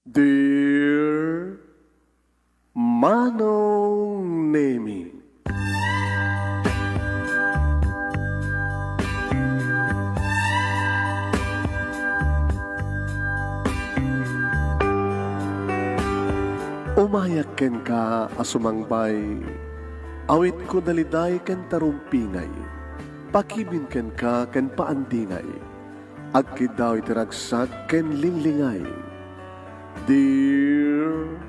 Dear Manong Nemi, umayak ken ka asumangbay, awit ko daliday ken tarumpingay, pakibin ken ka ken paandingay, agkid daw itiragsak ken linglingay. Dear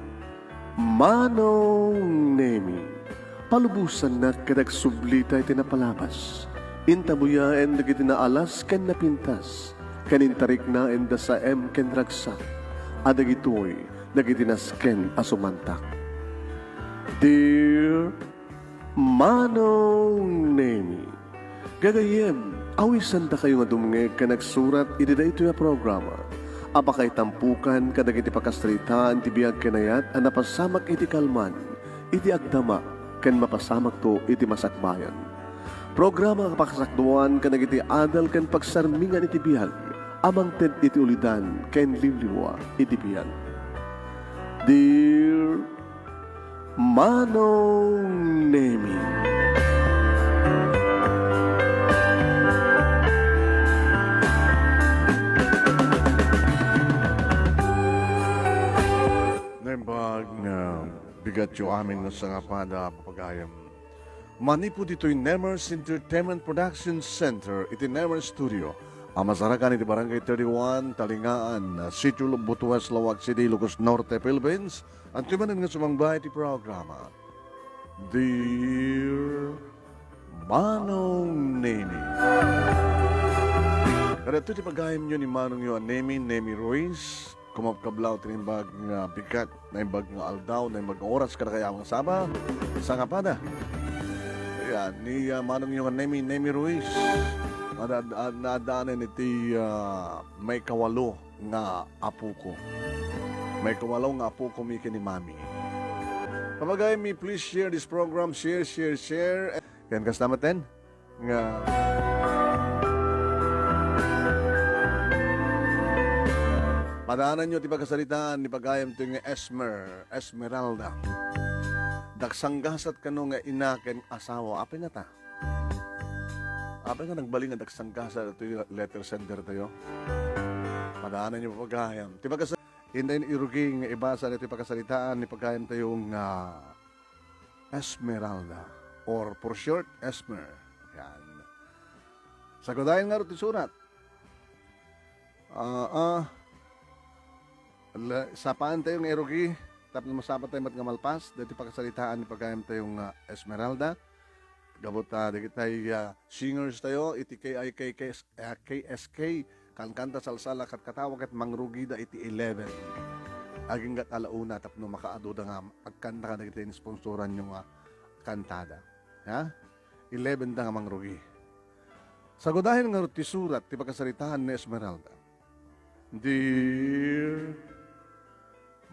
Manong Nemi, palubusan na kadag sublita iti napalabas. Intabuya en dagiti naalas ken napintas. Kanintarik na en da sa ken ragsak. Adagitoy dagiti nasken asumantak. Dear Manong Nemi, gagayem, awisan ta kayo nga dumnge ka nagsurat iti da ito ya programa. Apakay tampukan kadag iti pakastritaan ti biyag kenayat ang napasamak iti kalman, iti agdama, ken mapasamak to iti masakbayan. Programa kapakasakduan kadag iti adal ken pagsarmingan iti biyag, amang ted iti ulidan ken limliwa iti biyag. Dear Manong Nemi, Naimbag na bigat yung amin na sa ngapada papagayam. Mani po dito yung Nemers Entertainment Production Center, iti Nemers Studio. Amasarakan iti Barangay 31, Talingaan, Sitio Butuas, Lawag City, Lucos Norte, Philippines. Ang timanin nga sumangbay iti programa. Dear Manong Nemi. Kada ito iti pagayam nyo ni Manong yun, Nemi Ruiz. Kumapkablaw tinimbag nga bigat, naimbag nga aldaw, naimbag nga oras kada kaya mga sama sa ngapada. Ayan, ni Manong yung Nemi Ruiz. Nadaanan iti may kawalo nga apo ko. May kawalo nga apo ko miki ni Mami. Kapagay mi, please share this program. Share. Yan kasama ten. Nga madaanan nyo ti pagkasalitaan ni pagayam ito yung Esmeralda. Daksanggasat kano nga inaken asawa. Apay na ta? Apay nga nagbaling nga daksanggasat ito yung letter sender tayo. Madaanan nyo pagayam. Ti pagkasalitaan, hindi iruging nga ibasa nito yung pagkasalitaan ni pagayam tayo yung Esmeralda. Or for short, Esmer. Yan. Sagudayan nga rin surat. Sapaan tayo ng erogi, tapos masapat tayo nga malpas, dati pagkasalitaan ni pagkayam tayong Esmeralda. Gabot dati tayo singers tayo, iti KSK, kankanta salsala kat katawag at mangrugida iti 11. Aging gat alauna, tapos makaaduda nga, pagkanta ka dati tayo sponsoran yung kantada. Ha? 11 da nga mangrugi. Sagudahin nga ti surat, ti pagkasalitaan ni Esmeralda. Dear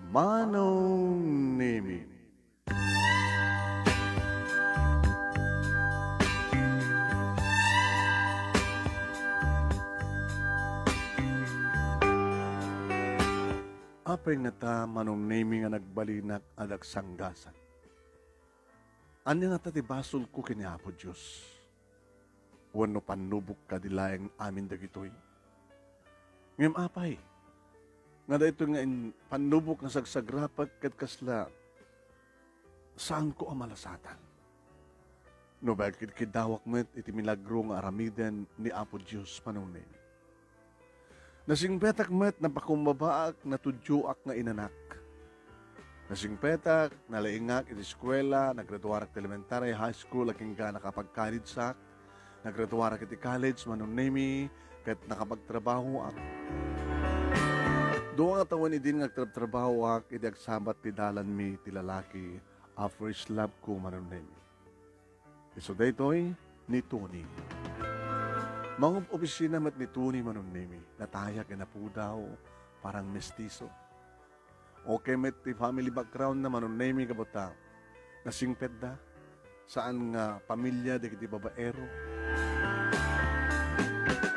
Manong Nemi, apay nga ta Manong Nemi nga nagbalinak adak sanggasan. Anya nga ta ti basol ko kiniapo Diyos. Wano panubok ka dilayang amin dagitoy. Ngem apay, nga da ito nga panubok nga sagsagrapat kat kasla, saan ko ang malasatan? No bakit kidawak met iti milagro nga aramiden ni Apo Diyos panunin. Nasing petak met napakumbabaak na tudyoak nga inanak. Nasing petak, nalaingak iti eskwela, naggraduarak ti elementary, high school, aking ka nakapag-college sak, naggraduarak iti college, manunemi, kat nakapagtrabaho ak. Doon nga tawan idin nagtrabaho ak, iti agsabat ti dalan mi ti lalaki, a first love ko manunemi. Iso daytoy ni Tony. Mga opisina mat ni Tony manunemi, natayag na po daw, parang mestizo. Okay met ti family background na manunemi kabota, nasingped da, saan nga pamilya di kiti babaero.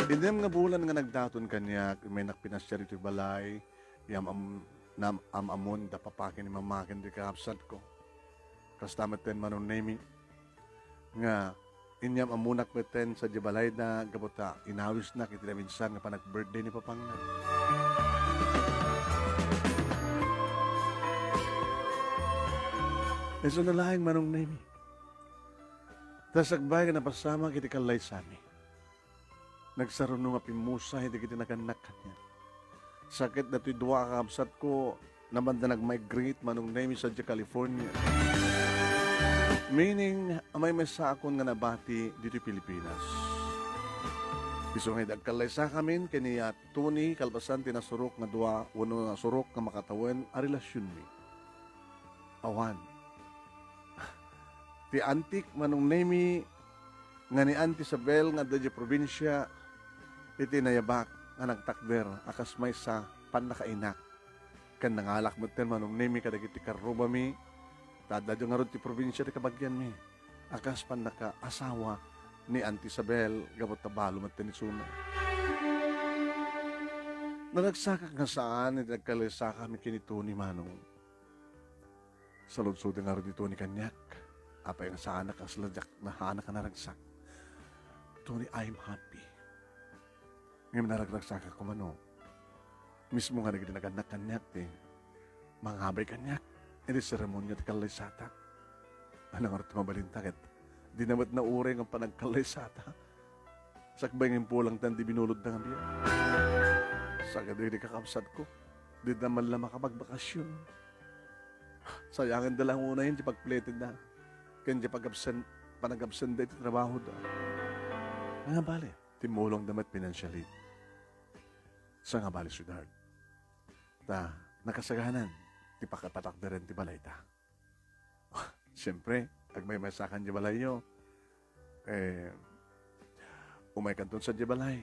Indem nga bulan nga nagdaton kanya, may nakpinasya rito balay, yam na amamon da papakin ni mamakin di kaapsat ko. Kastameten manon nemi nga inyam amunak beten sa Jabalay na gabuta inawis na kitila minsan nga panag-birthday ni Papangna. Eso na lahing manong nemi. Tasagbay ka napasama kiti kalay sani. Nagsaruno nga pimusa, hindi kiti naganak kanya. Sakit na to'y duwa kakabsat ko naman na nag-migrate manong nemi sa California. Meaning, may mesakon nga nabati dito Pilipinas. Iso nga dagkalay sa kamin, kaniya Tony, kalbasan tinasurok nga duwa, wano na surok nga makatawan, a relasyon mi. Awan. Ti antik manong nemi, nga ni Auntie Isabel nga dadya probinsya, iti nayabak nga nagtakder, akas may sa panakainak. Kan nangalak mo ten manong nemi, kadagiti karuba mi, dadadyo nga ron ti probinsya ti kabagyan mi. Akas pan naka-asawa ni Auntie Isabel, gabot tabalo mo ten isuna. Nanagsaka nga saan, nagkalisaka mi kinito ni Manong. Sa ludsod nga ron dito ni Kanyak, apay nga saan nakasladak na hana ka naragsak. Tony, I'm happy. Ngayon naragsak ako mano. Mismo nga nagdinaganak Kanyak, mga habay Kanyak. Hindi seremonya ti kalaysata. Ano nga rin mabalintakit? Di namat na ure ng panagkalaysata. Sakbay ng pulang tan di binulod na nga biya. Sagad di kakapsat ko. Di naman lang makapagbakasyon. Sayangin dalang una yun di pagpleted na. Kaya di panag-absent da iti trabaho da. Nga bali, timulong damat financially. Sa nga bali, sweetheart. Ta, nakasaganan. Di pakapatak na rin ti balay ta. Siyempre, ag may masakan di balay nyo, umay kanton sa di balay.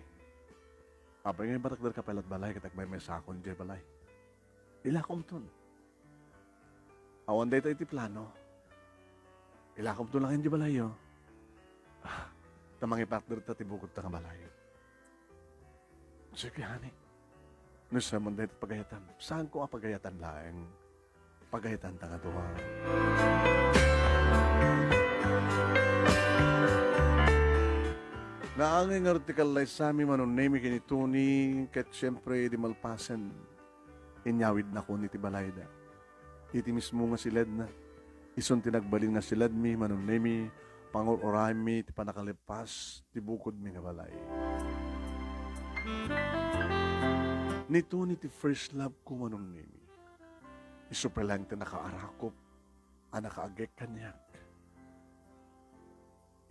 Apay ngayon batak ka palat balay, katag may masakon di balay. Ilakom ton. Awan day tayo ti plano. Ilakom ton lang yung di balay nyo. Tamang ipatner ta ti bukod ta nga balay. Sige, honey. Nusa man day pagayatan. Saan ko ang pagayatan laeng? Pagayatan ta nga tuwa. Naangin artikel lay sami manon nemi kini Tony ket syempre di malpasan inyawid na ko ni ti balayda. Iti mismo nga silad na. Ison tinagbalin nga silad mi manon nemi panguloray mi ti panakalipas ti bukod mi nga balay. Ni Tony ti first love ko manon nemi. Iso pa lang ti nakaarakop nakaagek kanyak.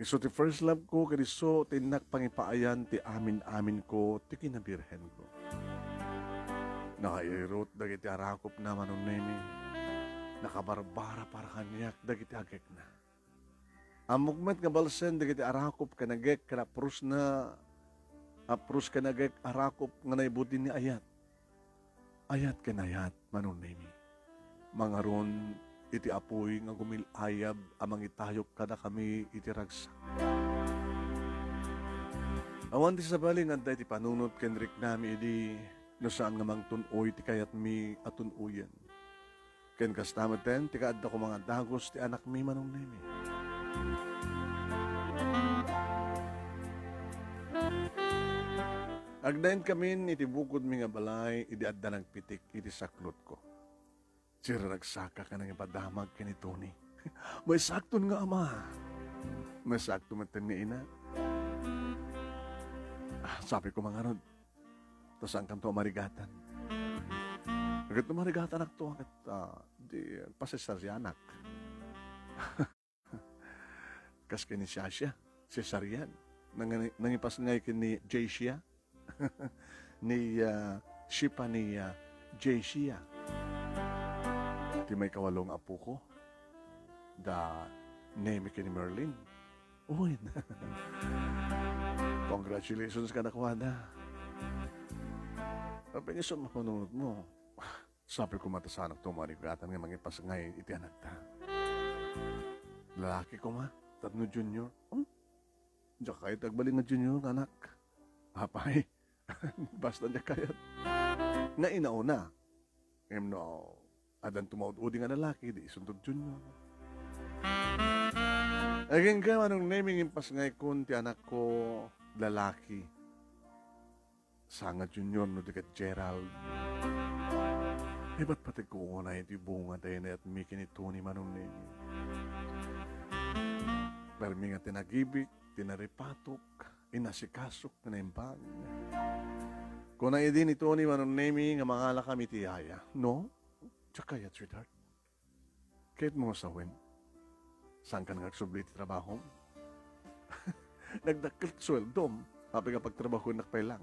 Iso ti first love ko, kadiso tinak pangipaayan ti amin-amin ko, ti kinabirhen ko. Nakairot dagiti arakop na manon nemi. Nakabarbara para kanyak dagiti agek na. Amugmet nga balsen dagiti arakop kanagek kana prus kanagek arakop nga naibutin ni ayat. Ayat kanayat manon nemi. Mangaron iti apoy nga gumilayab amang itayok kada kami iti ragsak. Awan ti sabaling anday ti panunot kenrik nami idi no saan nga mang tunoy ti kayat mi atunuyan. Ken kastamaten ti kaadda ko mga dagos ti anak mi manong nemi. Agdain kami iti bukod mi nga balay idi adda nagpitik iti saklot ko. Sira nagsaka ka nang ipadamag ka ni Tony. May sakton nga ama. May sakto man ni ina. Sabi ko mga rod. To saan kanto marigatan. Agad na marigatan ak to. Di pasesaryanak. Kas ka ni Shasha. Cesarian. Nangipas ngay ka ni Jayshia. Ni Shipa ni Jayshia. Ti may kawalong apo ko. Da name ni Merlin. Uy. Congratulations ka na kuwada. Sabi niya sa makununod mo. Sabi ko matasanak to marigatan nga mangipas ngay iti anak ta. Lalaki ko ma. Tatno junior. Diyak kayo tagbaling nga junior anak. Apay. Basta niya kayat. Nga inauna. Ngayon no, adan tumawad-udi nga lalaki, di isuntod junior. Again ka, anong naming impas nga ikon ti anak ko lalaki. Sanga junior no dikat Gerald. Ba't pati ko na iti bunga tayo na at mikin ito ni manong naming. Pero nga tinagibik, tinaripatok, inasikasok na naimbag. Kung na idin ito ni manong naming nga mangala kami tiyaya. No? Tsaka ya, sweetheart. Kahit mo sawin. Saan ka nagsublit trabaho? Nagdakil sweldom. Hapi nga pagtrabaho nakpay lang.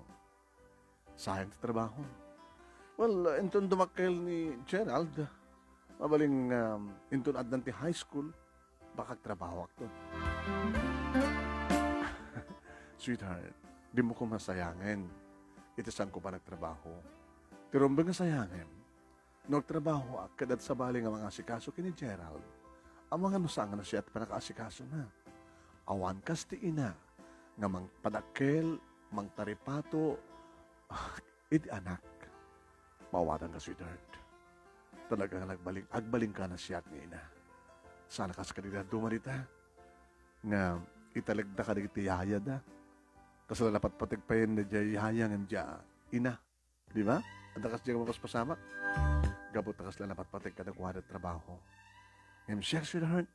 Sayang sa trabaho. Well, inton dumakil ni Gerald, mabaling inton adnan ti high school, baka trabaho ako. Sweetheart, di mo ko masayangin. Itisan ko pa nagtrabaho. Tirumbang nga sayangin. Nagtrabaho ak kadad sa bali nga mga asikaso kini Gerald. Ang mga nusanga na siya at panakaasikaso na. Awan kas ti ina, nga mang padakkel, mang taripato, iti anak. Mawatan ka, sweetheart. Talagang agbaling ka na siya at ni ina. Sana kas kanila dumarita, nga italagda ka na itiyaya da. Tapos lalapat patigpayin na diyaya nga diya ina. Di ba? Ang takas diya mapaspasamak. Gabot takas lalapat patig ka na kuha na trabaho. Ngayon siya, sweetheart,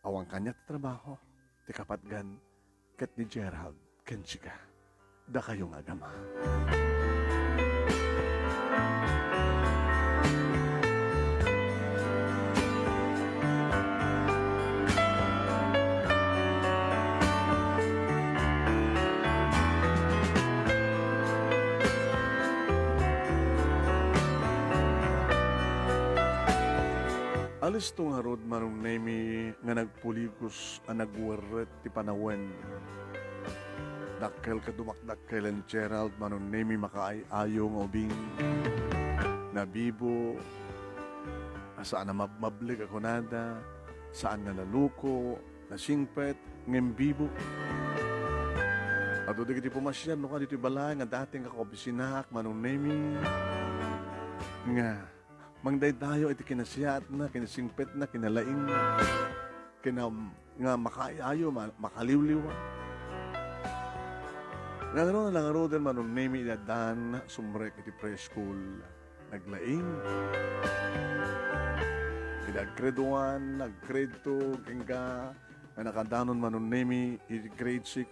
awang kanya ta trabaho. Ti kapatgan, kat ni Gerald, kensi ka. Da kayong agama. Alis tong harod manong nemi nga nagpuligos ang nagwaret ti panawen. Dakkel ka dumakdakkel ang Gerald manong nemi makaayayo ng ubing. Nabibo, saan na mabmablig ako nada, saan na naluko, nasingpet, ngembibo. At doon di pumasyan, no ka dito balay nga dating kakobisinak manong nemi. Nga, mangday-dayo iti kinasiyat na, kinasingpet na, kinalaing na, nga makaayayo, makaliwliwa. Nangaro na langaro din manong nemi inadan, sumrek iti preschool, naglaing. Nag-grade 1, nag-grade 2, kingga, nga nakadanon manong nemi iti grade 6.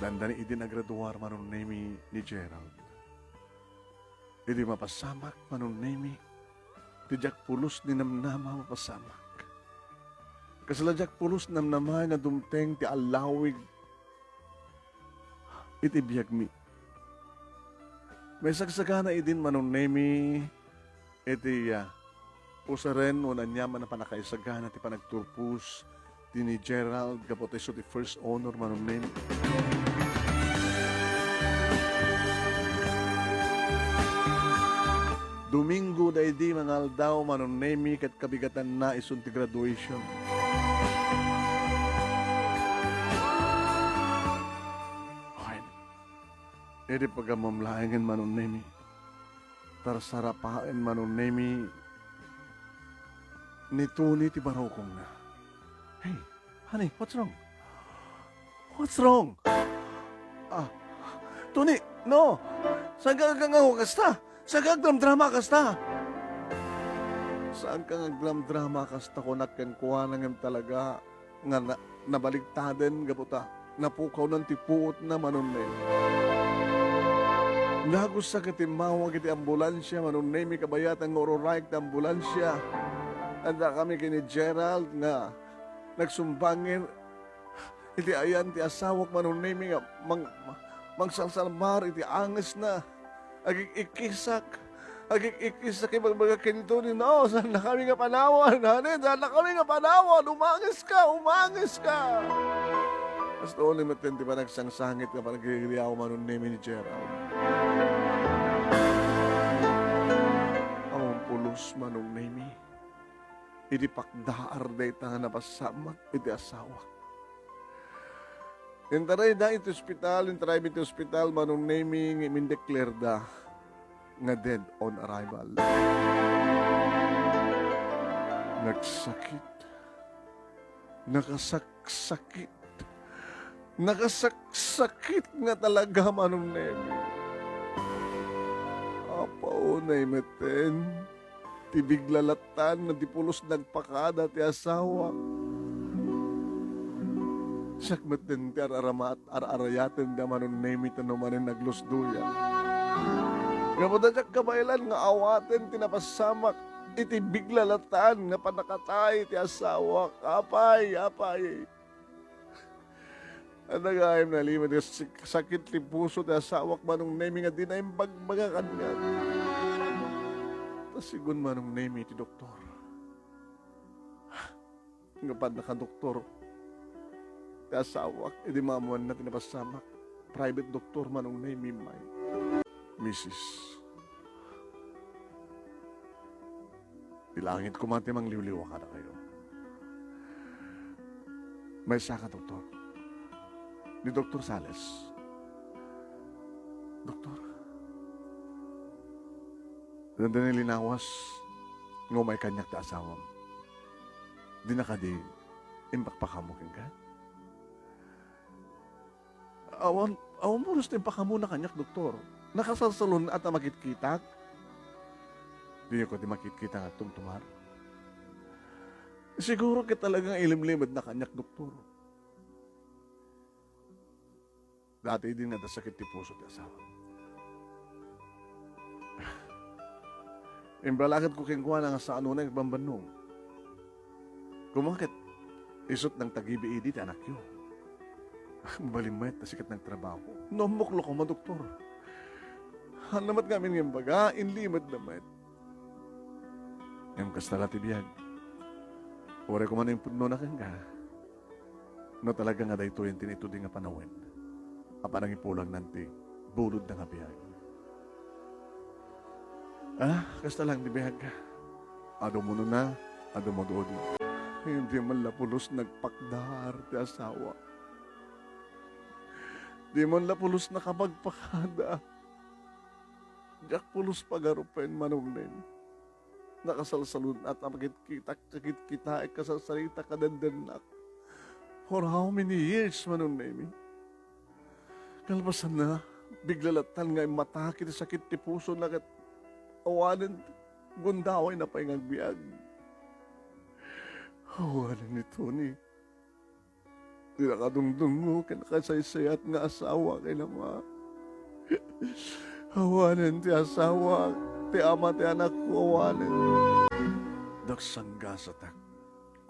Dandani iti nagraduar manong nemi ni Gerald. Hindi mapasamak manong nemi. Tijak pulos ni namnama mapasamak. Kasaladyak pulos namnama nga dumteng ti alawig. Iti biyag mi. May sagsagana idin manong nemi. Iti usaren o nanyaman na panakaisagana ti panagturpus. Ti ni Gerald kapoteso ti first honor manong nemi. Domingo da idi mga aldaw manong nemi kat kabigatan na isun ti graduation. Okay. Edi pagamamlaengan manong nemi. Tarsarapaen manong nemi. Nituni ti barokong na. Hey, honey, what's wrong? What's wrong? Tuni, no. Saan ka kasta? Saan ka drama kasta? Saan ka drama kasta ko nakenkuha na ngem talaga nga nabaligtaden gabuta. Napukaw ng tipuot na manunay. Lagos sa katimawag iti ambulansya manunay mi kabayatan ng ororayk na ambulansya. Anda kami kini Gerald nga nagsumbangin iti ayan ti asawak manunay mi nga mangsalsalmar iti anges na. Agikikisak ibang mga kinito ni no, saan na kami nga panawan, honey, saan na kami nga panawan, umangis ka. As doon ni matindi ba nagsangsangit nga pa nagigiliyaw manon nemi ni Gerald. Ang pulos manong nemi, iti pakdaar day nga napasamak, iti asawa. Intaray da ito hospital, intaray ito hospital, manong naming imindeclare da nga dead on arrival. Nagsakit. Nakasaksakit. Nakasaksakit nga talaga manong nemi. Apaunay meten. Tibiglalatan na dipulos nagpakada ti asawa. Sakmat din ti araramat, ararayaten da manon nemi tanumanin naglusduya. Nga po dadyak kabailan nga awaten tinapasamak iti biglalatan nga panakatay ti asawa. Apay. Anagayam na lima ti sakit ti puso ti asawak manong nemi nga di na yung bagbagakan nga. Sigun manong nemi ti doktor. Nga pa naka-doktor. Ti asawak, edi mamuan na tinapasamak. Private doktor manong nemi may. Mrs. Dilangit ko man timang liwliwa ka na kayo. May saka doktor. Ni Dr. Sales. Doktor. Nandan linawas nga may kanyak ta asawam. Di na ka di impakpakamukin ka. Awan mo gusto impakamu na kanyak, doktor. Nakasalsalon at makitkitak. Di ko di makikita nga tumtumar. Siguro kita talagang ilimlimad na kanyak, doktor. Dati din nga sakit ti puso ti asawa. Imbalakad ko kingkuha nga sa ano na bambanong. Kumakit, isot ng tagibi-idi ti anak yun. Balimait na sikat ng trabaho. Namuklo ko ma, doktor. Hanamat ngamin ng baga, inlimad naman. Yung kastala ti biyag. Ore ko man yung pudno na kang ka. No talaga nga dahito yung tinitudi nga panawin. Apa nang ipulang nanti, bulod na nga biyag. Kasta lang di biyag. Ado mo na, ado mo doon. Hindi man lapulos nagpakdar ti asawa. Di man lapulos nakapagpakada. Diyak pulos pagarupen manungnin. Nakasalsalun at kakit-kita kasasalita kadandanak. For how many years manungnin? Kalbasan na, biglalatan nga matakit sakit ti puso na kat awanan gundaway na pangagbiag. Awanan ni Tony. Di nakadungdungo ka nakasaysayat nga asawa kay nama. Awanan ti asawa, ti ama ti anak ko awanan. Dagsangga sa tak,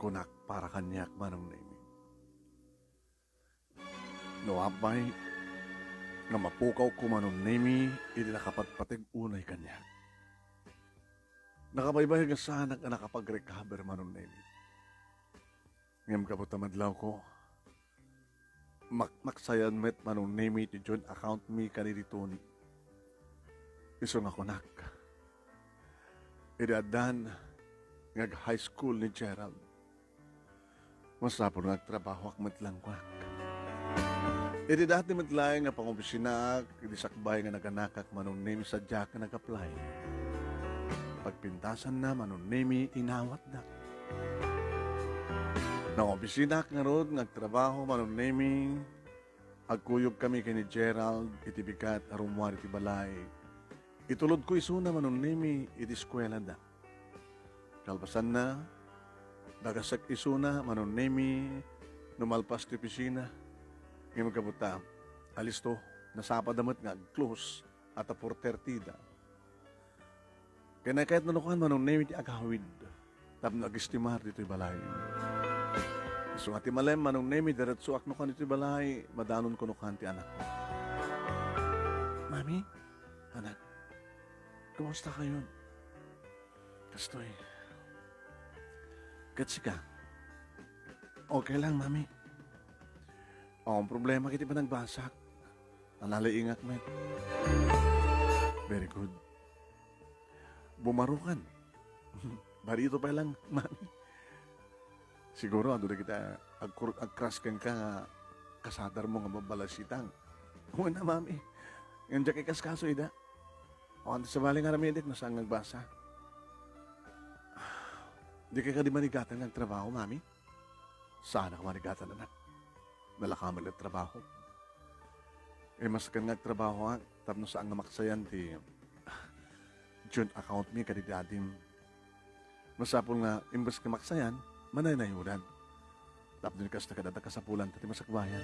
kunak para kanyak manong nemi. No apay, nga mapukaw ko manong nemi, hindi nakapatpatig unay kanya. Nakabaybay nga sana nga nakapag-recover manong nemi. Ngam kaputamadlaw ko, maksayan met manong nemi ti John account mi kaniditoni. Iso nga kunak. Idadan nga high school ni Gerald. Masapon nagtrabaho ak matlang kunak. Idi dati matlaing nga pangobisina, idi sakbay nga naganakak manong nemi sa Jack nga nag-apply. Pagpintasan na manong nemi inawat na. Nang obisina nga rod, nagtrabaho manong nemi, agkuyog kami kay ni Gerald, itibigat arumwari ti balay. Itulod ko isuna manong nemi, itiskwela da. Kalpasan na, dagasak isuna manong nemi, numalpas ti opisina, ngayon magkabuta, alis to, nasapa damat nga, close, at a 4:30 da. Kaya na kahit nanukuhan manong nemi ti agawid, tap nag-istimar dito'y balay. So nga ti malem manong nemi, daratso ak nukan dito'y balay, madanon ko nukan ti anak ko. Mami, anak, kumusta kayo? Kastoy. Katsi ka. Okay lang, mami. Ang problema kiti pa nagbasak. Nalalaingak, man. Very good. Bumarukan. Barito pa lang, mami. Siguro, ando na kita agkraskan ka kasadar mo nga babalasitang. Una, mami. Yung dyan kaskaso, ida. O, sa bali nga ramidik, nasaan nagbasa. Di ka di manigatan ng trabaho, mami? Sana ka manigatan, anak. Nalakaman ng trabaho. Mas kan nga trabaho nga, tapno saan nga maksayan ti June account mi kadidadim. Masapol nga, imbes ka maksayan, manay na yudan. Tapno ni kas nakadada kasapulan, tati masakbayan.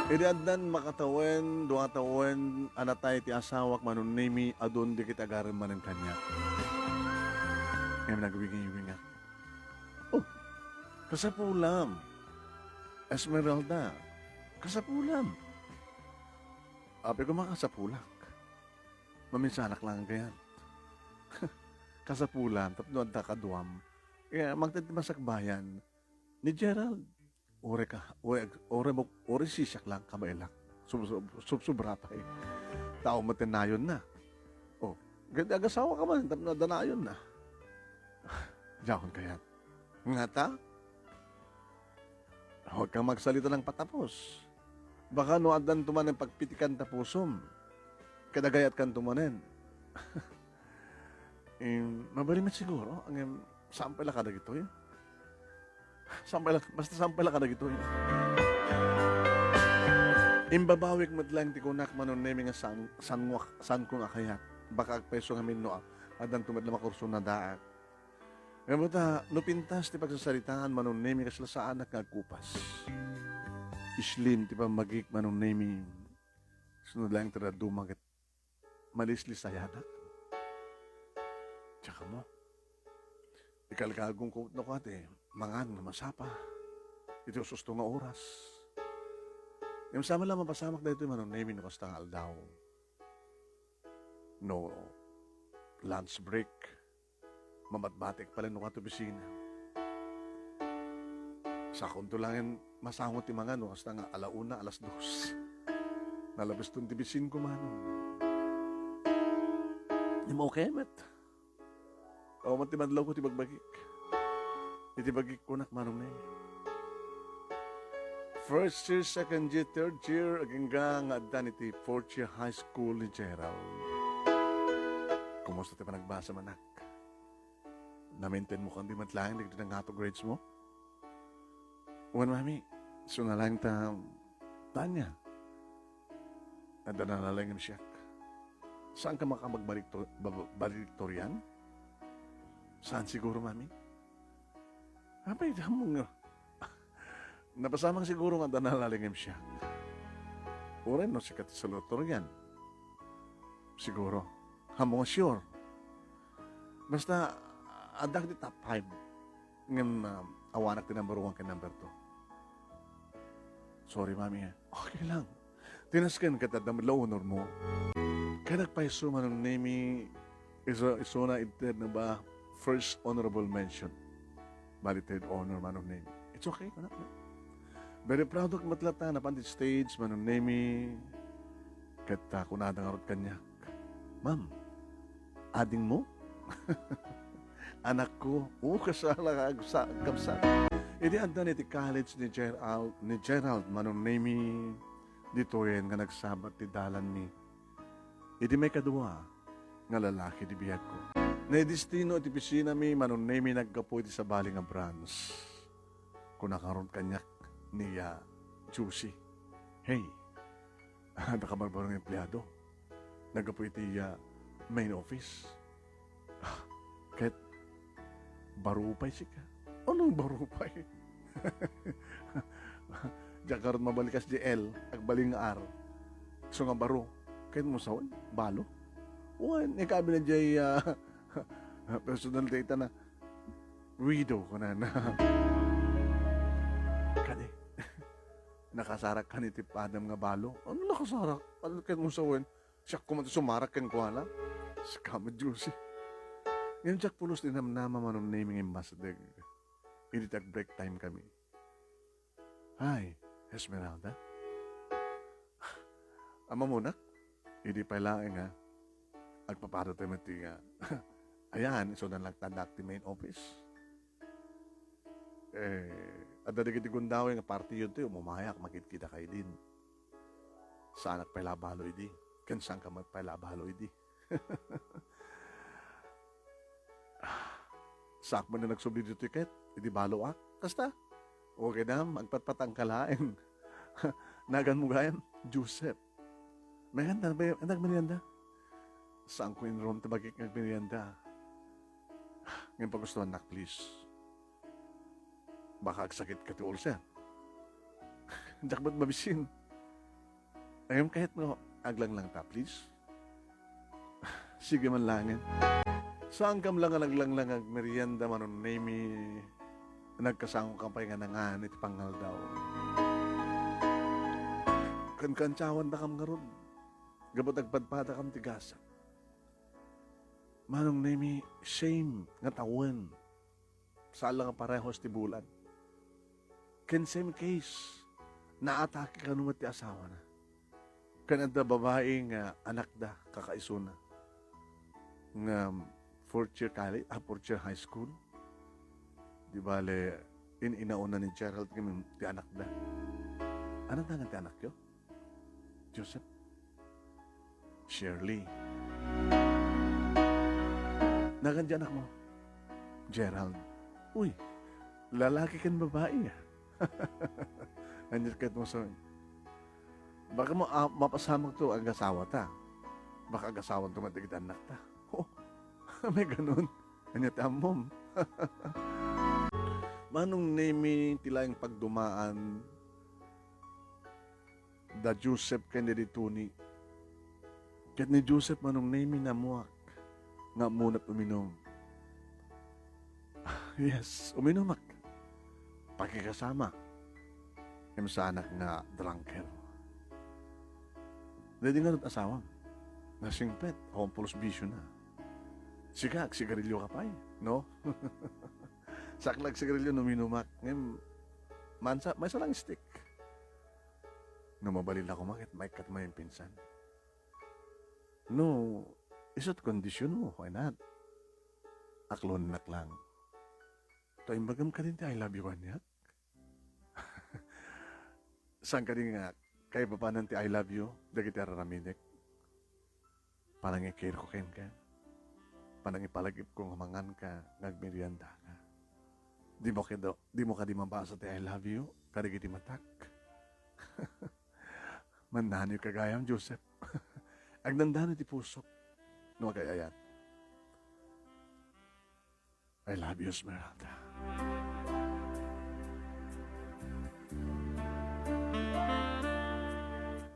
Iriadan makatawen, duatawen, anatay ti asawak manunimi, adun di kita garin manin kanya. Ngayon nagwingi-wingi nga. Oh, kasapulam. Esmeralda, kasapulam. Api ko makasapulak. Maminsanak lang kaya. Kasapulan, tapno ang takaduam. Kaya magtatimasakbayan ni Gerald. Ore ka, ore sisak lang kamailak. Subsubra pa eh. Tao matinayon na. Oh, ganda agasawa ka man, tapno danayon na. Diyan kaya. Nga ta? Huwag kang magsalita ng patapos. Baka no adan tuman ang pagpitikan tapusom. Kadagayat kan tumanen. Mabalimit siguro. Ang sampay lang kada gito yun. Basta sampay lang kada gito yun. Imbabawik matlang ti kunak manunemi nga san kong akayat. Baka agpeso ngamin no adan tumad na makurso na daat. Ngayon no pintas ti pagsasalitaan manunemi kasla sa anak nga kupas. Islim ti pamagik manunemi sunod lang tira dumagat malislis sayadak. Tsaka mo, ikalkagong ko no kate, mangan na masapa. Ito susto nga oras. Yung sama lang mapasamak na ito manunemi no kastang aldaw. No lunch break. Mamatbatik pala no kato bisina. Sa kunto lang yan, masangot ti mga no, hasta nga alauna, alas 2. Nalabas tong tibisin ko mano. Di mo kemet. O matimadlaw ko ti bagbagik. Iti bagik ko nak manong na First year, second year, third year, aganggang adan iti fourth year high school ni Gerald. Kumusta ti pa nagbasa manak? Na-maintain mo kang di matlayan, nagdi ng ato grades mo? Uwan, mami, so na lang tanya. At nalalang siya. Saan ka makabagbaliktoryan? Saan siguro, mami? Abay, mo nga. Napasamang siguro nga nalalang siya. Uran, no, sikat sa lotoryan. Siguro. Hamong sure. Basta, adak di top 5 ng awanak ti number 1 ka number 2. Sorry, mami. Okay lang. Tinaskan ka tadamlaw honor mo. Kaya nagpaiso man ng name iso na ited na ba first honorable mention. Balited honor man ng name. It's okay. Very proud of matlata na pandit stage man ng name kata kunadang arot kanyak. Ma'am, ading mo? Anak ko, kasala ka sa kamsa. Idi anda ni college ni Gerald manunemi dito yan nga nagsabat ti dalan ni. Idi may kadua nga lalaki di biyag ko. Na destino ti pisina mi manunemi nagkapoy ti sa bali nga branch. Kung nakaroon kanyak niya Juicy. Hey, nakabarbarong empleyado. Nagkapoy ti main office. Kahit barupay sika. Anong barupay? Diyan karoon mabalikas di L, agbaling nga R. So nga baro. Kahit mo sawan, balo. Uwan, ikabi na dyan personal data na widow ko na kani. Nakasarak ka ni Tipadam nga balo. Ano nakasarak? Ano kahit mo sawan? Siya kumanta sumarak kang kuhala. Scam juicy. Yung Jack Pulos din nama manong naming ambassador. Hindi break time kami. Hi, Esmeralda. Ama mo na, hindi pa lang nga. Agpapado tayo mati nga. Ayan, so na lang tandak ti main office. Ada di gundaw nga party yun to, umumayak, makikita kayo din. Sa anak pailabalo idi. Kansang ka magpailabalo idi. Sak man na nagsubli dito tiket, idi balo ak. Kasta, okay na, magpatpatang kalain. Nagan mo gayam, Joseph. May handa ba yung merienda? Saan ko in Rome tabagik ng merienda? Ngayon pagustuhan nak, please. Baka agsakit ka ti ulcer. Diyak ba't mabisin? Ayun kahit no, aglang lang ta, please. Sige man langin. Saan kam lang lang ag merienda manon name nagkasangong kampay nga nangan iti pangal daw. Kancaawan na kam nga ron. Gabot agpadpada kam tigasa. Manong name shame nga tawen. Saan lang parehos ti bulan. Ken same case. Naatake ka naman ti asawa na. Kanada babae nga anak da kakaisuna. Nga fourth year college, fourth year high school. Di bale, inauna ni Gerald kami ti anak da. Ano na nga ti anak yo? Joseph? Shirley. Nagan di anak mo? Gerald. Uy, lalaki kan babae ah. Andiyan kahit mo sa... Baka mo mapasamag to ang asawa ta. Baka ang asawa tumatigit anak ta. Oh, may ganun. Anyat amom. Manong name tilang pagdumaan da Joseph Kennedy Tuni. Kat ni Joseph manong name na muak nga munat uminom. Yes, uminom ak. Pakikasama. Yung sa anak nga drunker. Dahil nga doon asawang. Nasingpet. Akong pulos bisyo na. Sigak, sigarilyo ka pa eh. No? Saklag sigarilyo, numinumak. Ngayon, mansa, may salang stick. No, mabalil ako makit. May kat may pinsan. No, isot kondisyon mo. Why not? Aklon nak lang. To imbagam ka din ti I love you kanyak. Saan ka din nga, kay baba nanti I love you, dagiti araraminek. Panang ikir ko ken ka. Panang ipalagip ko ngamangan ka, nagmerienda ka. Di mo ka di mabasa ti I love you, kadagiti matak. Mandanyo kagayam, Joseph. Agdandan ti pusok. No, kaya yan. I love you, Esmeralda.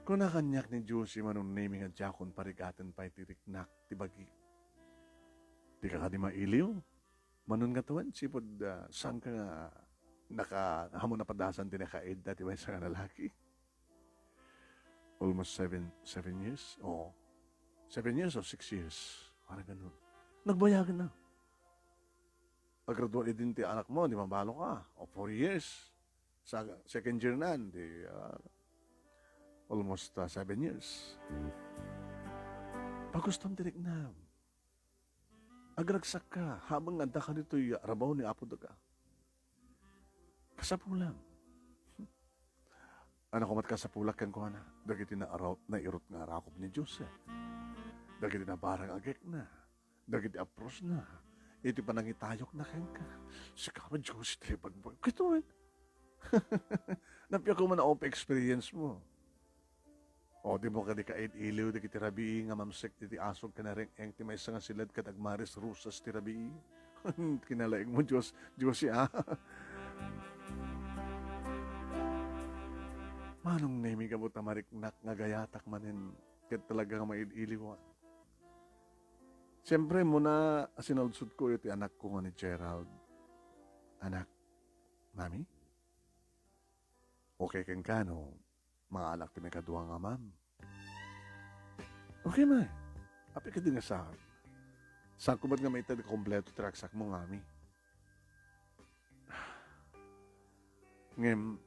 Kung nakanyak ni Josie manong naming at jakon parigatan pa itiriknak tibagi. Di ka di mailiw. Manon nga tuwan, sipod saan ka nga nakahamon na padasan din nakaid dati ba sa lalaki? Almost 7 years? Oo. 7 years or 6 years? Parang ganun. Nagbayagan na. Pag-graduate din ti anak mo, di mabalo ka. O 4 years. Sa second year na, di... almost 7 years. Pagustom direk na. Agragsak ka, habang anda ka nito arabaw ni Apo Daga. Kasapulang. Ano ko mat kasapulak kan ko na, dagiti na araw, na irot nga rakop ni Joseph. Dagiti na barang agek na. Dagiti apros na. Iti pa nangitayok na ken ka. Sikapa Joseph, tripag boy. Kito eh. Napya ko man na experience mo. O, di mo ka di ka iliw, di kiti rabii nga mamsek, di asog ka na rin, ang ti may nga silad ka tagmaris rusas ti rabii. Kinalaing mo, Diyos ah. Manong nemi ka mo tamariknak nga gayatak manin, kat talaga nga mailiw. Siyempre, muna sinalsud ko iti anak ko nga ni Gerald. Anak, Mami? Okay ken ka, no? Mga anak pinagkaduwa nga, ma'am. Okay, ma. Api ka din nga sa saan ko ba't nga may itad kompleto traksak mo, ngami? Ngayon,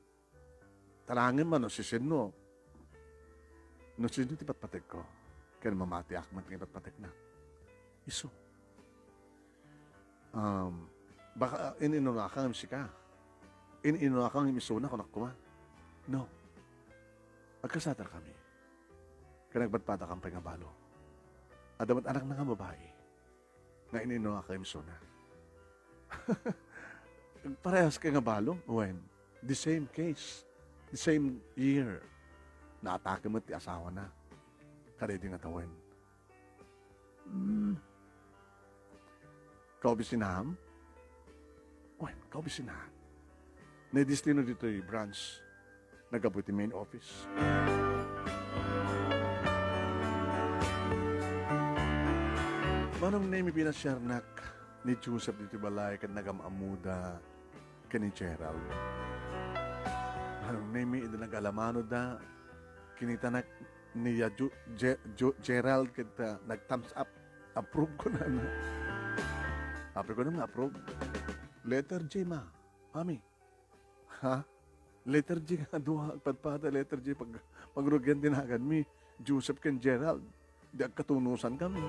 tarangin man, no, sisin no. No, sisin ti patpatek ko. Kaya mamati akmat nga patpatek na. Iso. Baka ininunakang si ka. in akang imisuna ko nakuma. No. Agkasata kami. Kanagbatpata kang pangabalo. Adamat anak na nga babae. Nga inino akang imisuna. Parehas kay nga balo. When? The same case. The same year. Naatake mo ti asawa na. Karedi nga tawin. Kaubisinaham? When? Kaubisinaham. Na-destino dito yung branch. Nagabuti main office. Manong name pinasyanak ni Joseph dito balay kan nagamaamuda ka ni Gerald. Manong name ito nag-alamano da kinitanak ni Gerald kita nag-thumbs up. Approve ko na na. Approve ko na approve. Letter J ma. Mami. Ha? Letter J nga duha. Pagpada letter J. Pagrugyan dinagan mi. Joseph ken Gerald. Di agkatunusan kami.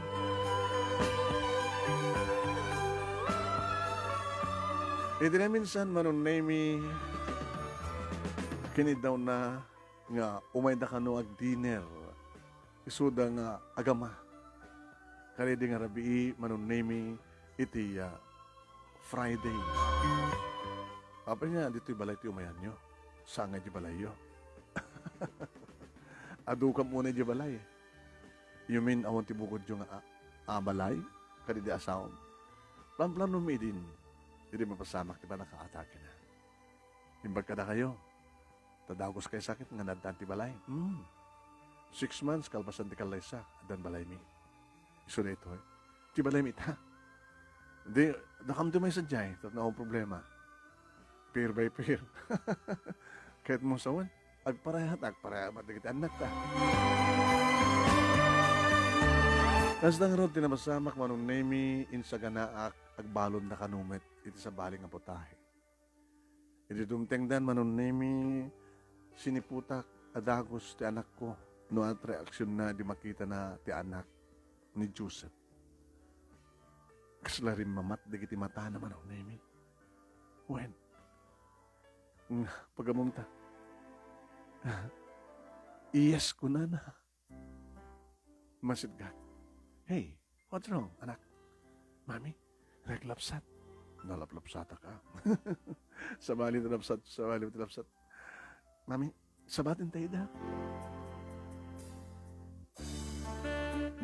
Iti na minsan manon name kini daw na nga umay da kano ag dinner. Isuda nga agama. Kaya di nga rabi manon name iti Friday. Apa nga dito'y balay ti umayan nyo. Saan nga di balay yo? Adu ka muna di balay. You mean awan ti bukod yung balay? Kaya di asawam. Plan-plan numidin. Hindi mapasamak, di ba nakaatake na? Imbag ka na kayo. Tadagos kayo sakit nga nadan ti balay. 6 months, kalpasan ti kalaysa. Adan balay mi. Iso na ito eh. Ti balay mi ta. Hindi, nakamdo may sadyay. Ito na akong problema. Pair by pair. Kahit mo sawan, agparehat, matigit anak ta. Nasdang rod, tinabasamak manong nemi insaganaak agbalon na kanumet iti sa baling nga putahe. Iti dumtengdan manong nemi siniputak adagos ti anak ko no at reaksyon na di makita na ti anak ni Joseph. Kasla rin mamat di kiti mata na manong nemi. When? Pagamumta. Yes ko na. Masid God. Hey, what's wrong, anak? Mami, naglapsat. Nalaplapsata ka. Sabali na lapsat, sabali na lapsat. Mami, sabatin tayo da.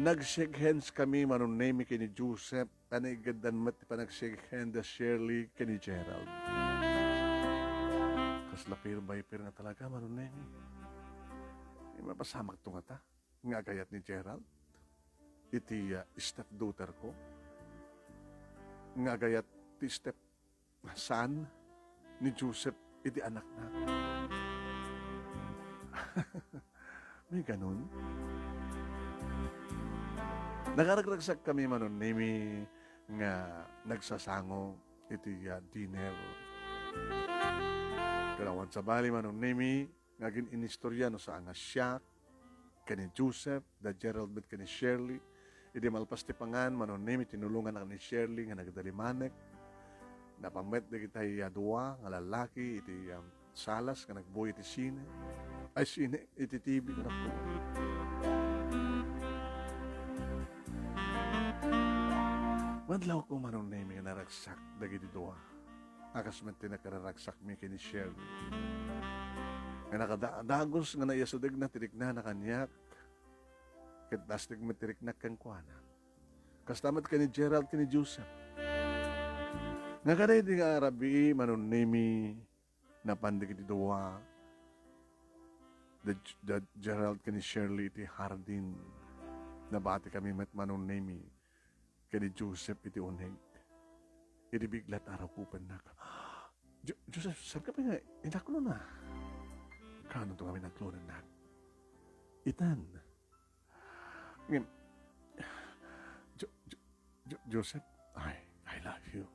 Nag-shake hands kami, manong name kini Joseph, panigadan mat pa nag-shake hand da Shirley kini Gerald. Kasla pair by pair nga talaga, manong name. Hindi mapasamak to nga ta. Nga gayat ni Gerald. Iti stepdaughter ko. Nga gayat ti step son ni Joseph iti anak na. May ganun. Nakaragagsak kami manon nimi nga nagsasango iti dinner. Kalawan sa bali manon nimi nga ginistorya no sa nga siya kani Joseph, da Gerald bet kani Shirley. Idi malpas ti pangan, manon nemi, tinulungan na ni Shirley nga nagdalimanek. Napamet na kita duwa, nga lalaki, iti salas, nga nagbuhay iti sine. Ay, sine, iti TV, nga po. Madlaw ko manon nemi, nga naragsak, dagiti duwa. Akas man tinakararagsak mi kini Shirley. Nga nakadagos, nga naiyasadag na, tirik na kanyak. Kat dastig matirik na kang kuana. Kastamat ka ni Gerald, ka ni Joseph. Nga kanay di nga arabi, manon nemi, napandig iti duwa, the Gerald ka ni Shirley iti Hardin, nabati kami met manon nemi, ka ni Joseph iti uneg. Iti biglat araw kupan na ka. Joseph, saan ka pa nga, inaklo na. Kano to kami nagklonan na. Itan. Joseph, I love you.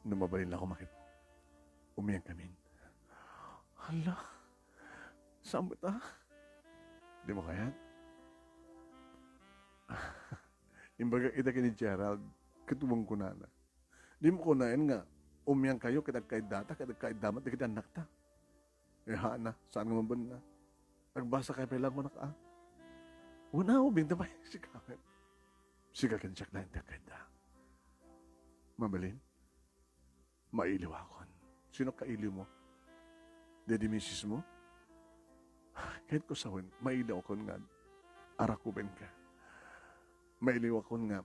Numabalin ako makit. Umiyang kami. Hala, saan ba ta? Di mo kaya? Imbaga kita kini Gerald, katubang ko na. Di mo kunain nga, Umyang kayo, kitagkaid data, kitagkaid damat, di kita anak ta. Na, saan nga maban na? Nagbasa kayo pa lang mo naka. Una, ubing damay, sikakan. Sikakan siya na hindi kayo da. Mabalin, mailiw akon. Sino kailiw mo? Dedi misis mo? Kahit ko sawin, mailiw akon nga. Arakuben ka. Mailiw akon nga.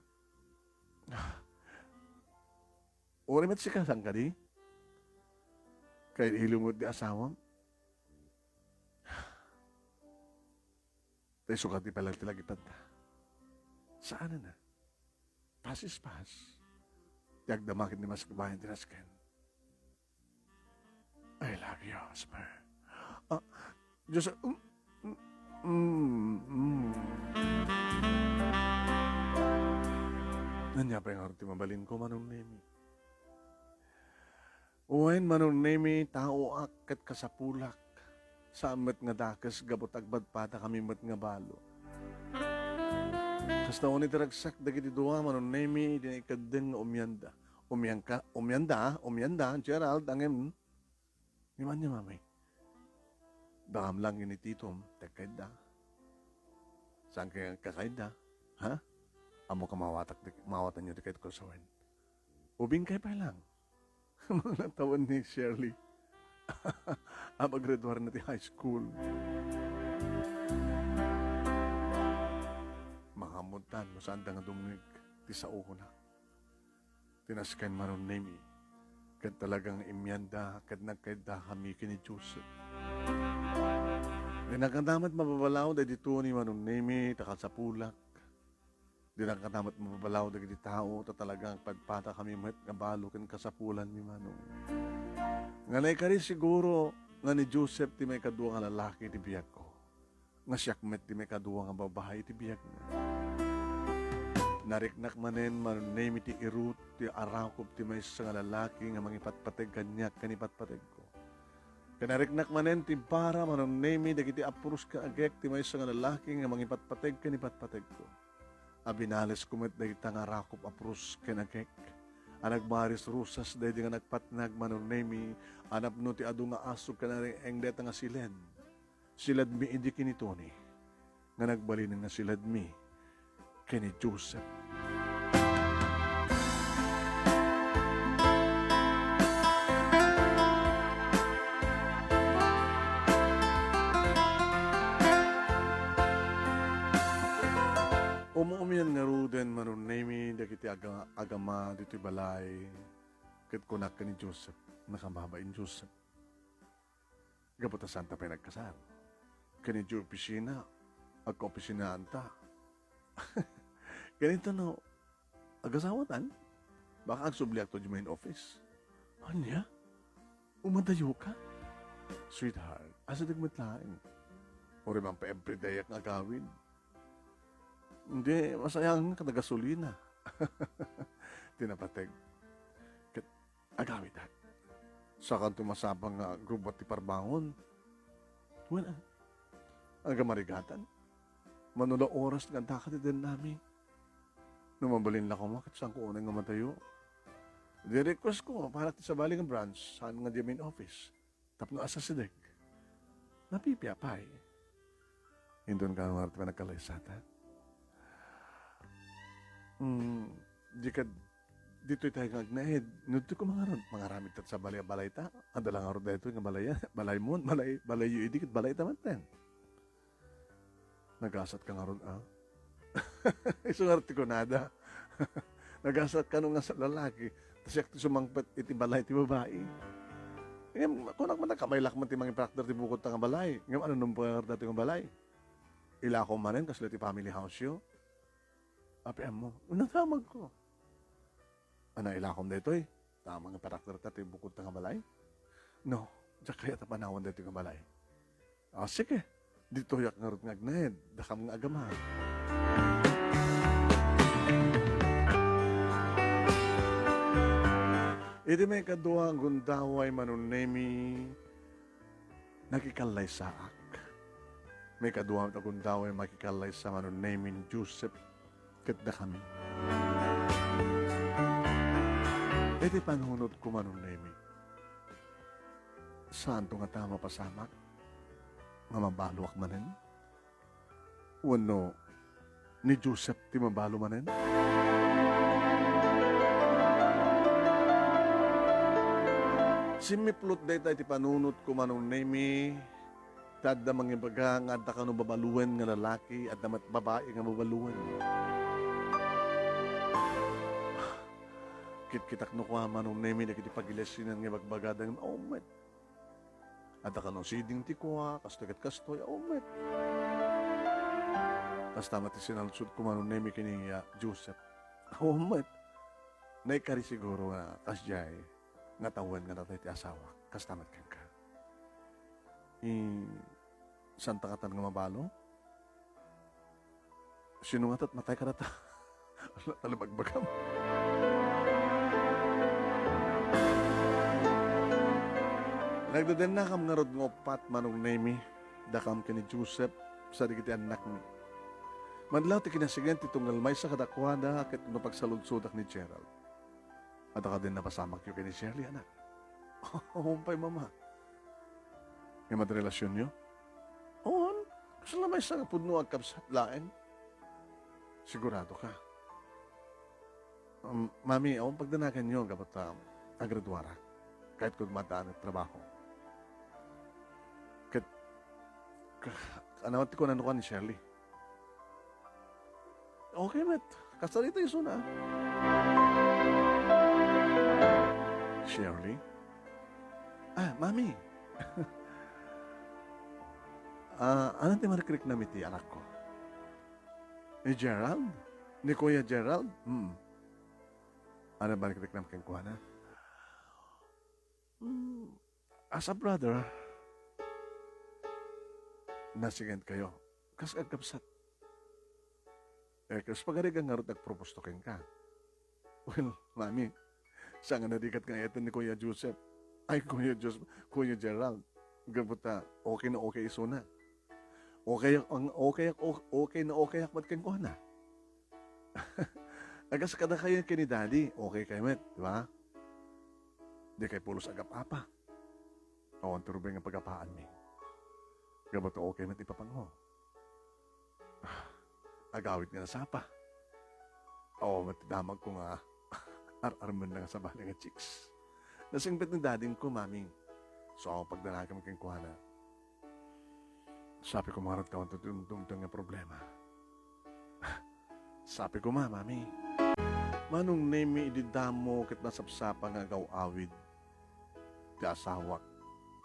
Uri mat sikasan ka di? Kahit iliw mo di asawang. Tayo sukat di palang tilagipan ta. Saan na? Pasis pas. Tiag damakit ni mas kabayan tinasken. I love you, Osmer. Diyos, Nanya pa yung harti mabalin ko, manong nemi. Uwain manong nemi, tao akat kasapulak. Sa amat nga dakas, gabot agbad pata kami mat nga balo. Kas na ni taragsak, dagiti duwa, manong nemi, dinikadeng nga umyanda. Umyanda, Gerald, angem. Iman niya, mamay. Dakam lang yun ni Titom, tagkaid da. Saan kaya kakaid da? Ha? Amo ka mawatan nyo di kahit ko sawain. Ubing kay pa lang. Mga natawan ni Shirley. Mag-graduar na ti high school. Makamuntan mo saan nga dumig ti sa uho na. Tinaskan manon nemi. Kad talagang imyanda, kad nagkaida kami kini Joseph. Di nakadamat mababalaw da dito ni manon nemi, takal sa pulak. Di nakadamat mababalaw da di tao, ta talagang pagpata kami mat nga balo ken kasapulan ni manong. Nganay ka rin siguro nga ni Joseph ti may kadua nga lalaki ti biyag ko. Nga siyakmet ti may kadua nga babae ti biyag na. Nariknak manen manunemi ti irut ti arakop ti may sa nga lalaki nga mangipatpateg kanyak kanipatpateg ko. Kanariknak manen ti para manunemi dagiti apurus ka agek ti may sa nga lalaki nga mangipatpateg kanipatpateg ko. Abinales kumet dagiti nga arakop apurus kanagek. Anag maris rusas dahil nga nagpatnag manunemi anap no ti adu nga asog kanari eng deta nga siled. Silad mi hindi kinitoni nga nagbalin nga silad mi kini Joseph. Umuumian nga ruden manunemi dagiti agama dito balay ket kunak ni Joseph nakababain Joseph. Gaputa santa pa nagkasal. Kani jo opisina ag opisina anta. Ganito no agasawatan. Baka agsubliak to main office. Anya? Umadayo ka? Sweetheart, asa dagmatlain. Ori man pa everyday ak agawin. Hindi, masayang kadagasolina. Tinapateg. Agawid at. Saka tumasabang nga grupo ti parbangon. Wala. Ang gamarigatan. Manula oras nga dakati din namin. Numabalin lang ko makit saan ko unang nga matayo. Di-request ko para sa baling branch saan nga di main office. Tap nga asa sidek. Napipiyapay. Hindun ka nga pa nagkalaysatan. Dito tayo ngagnaid. Nuto ko mga ramit tat sa balay ta. Adalang araw dito nga balaya. Balay mo, balay yu idikit, balay taman ten. Nagasat ka nga ron, Isang arti ko nada. Nagasat ka nung nga sa lalaki. Tapos yak sumangpat iti balay, iti babae. Ngayon, kung nakman kamay lakman ti mga prakter ti bukod ta nga balay. Ngayon, ano nung pangar dati nga balay? Ila ko manen, kasi ti family house yo. Apiam mo, unang tamag ko. Ano, ilakom dito Tama nga parakter tayo bukod nga balay? No, diya kaya tapanawan dito nga balay. Sige, dito yak nga rin ngagnaid, dakam nga agama. Iti may kadua ang gundaway manunemi, nakikalay saak. May kadua ang gundaway makikalay sa manunemi ni Joseph, ket da kami. Iti panunod ko manong nemi. Saan to nga tama pasamak? Nga mabaluak manen? Wano, ni Joseph ti mabalo manen? Simiplot day tayo ti panunod ko manong nemi. Tadda mga baga nga adda ka no babaluan nga lalaki at damat babae nga babaluan. Kit-kitak no kwa manong nemi na kiti pagilesinan nga bagbagadang aumet. Adda ka no siding ti kwa, kastoy, aumet. Tas tama ti sinalsud ko manong nemi kini Joseph. Aumet. Naikari siguro nga kasjay nga tawan nga natay ti asawa. Kas tamat kang ka. Santa katan nga mabalo? Sino nga tat matay ka na ta? Talabagbagam. Nagdaden na kam nga rod nga opat manong nemi, dakam ka ni Joseph, sa digiti anak ni. Madlaw ti kinasigan ti tunggal may sa kadakwada ket no pagsaludsudak ni Gerald. At ka din napasamak yung kini Shirley, anak. Humpay mama. Yung madrelasyon nyo? Oo, kasi lamay sa pudno ang kapsat lain. Sigurado ka. Mami, akong pagdanagan nyo kapag agradwara. Kahit kung mataan at trabaho. Anawat ko na ni Shirley. Okay, met. Kasarita yung suna. Shirley? Mami. Ano ti marikrik na miti anak ko? Ni Gerald? Ni Kuya Gerald? Ano ba marikrik na kang kuha na? As a brother, nasigand kayo. Kas agkapsat. Kas pagarigang nga rin nagpropose to ka. Well, mami, siya nga nadikat nga ito ni Kuya Joseph. Ay, Kuya Gerald. Gabuta, okay na okay iso na. Okay na okay akmat kan ko na. Agas kada kayo kini daddy, okay kayo met, di ba? Di kay pulos agap-apa. Awan turubay nga pagapaan mi. Gabuta okay met ipapangho. Agawit nga nasapa. Oo, matidamag ko nga ar-arman na nga sa bali nga chicks. Nasingbit ng dading ko, mami. So ako pagdanagan mo kang kuhana. Sabi ko marat ka ang tutungtong nga problema. Sabi ko mami. Manong nemi ididamo kit nasapsapa nga gaw-awid ti asawak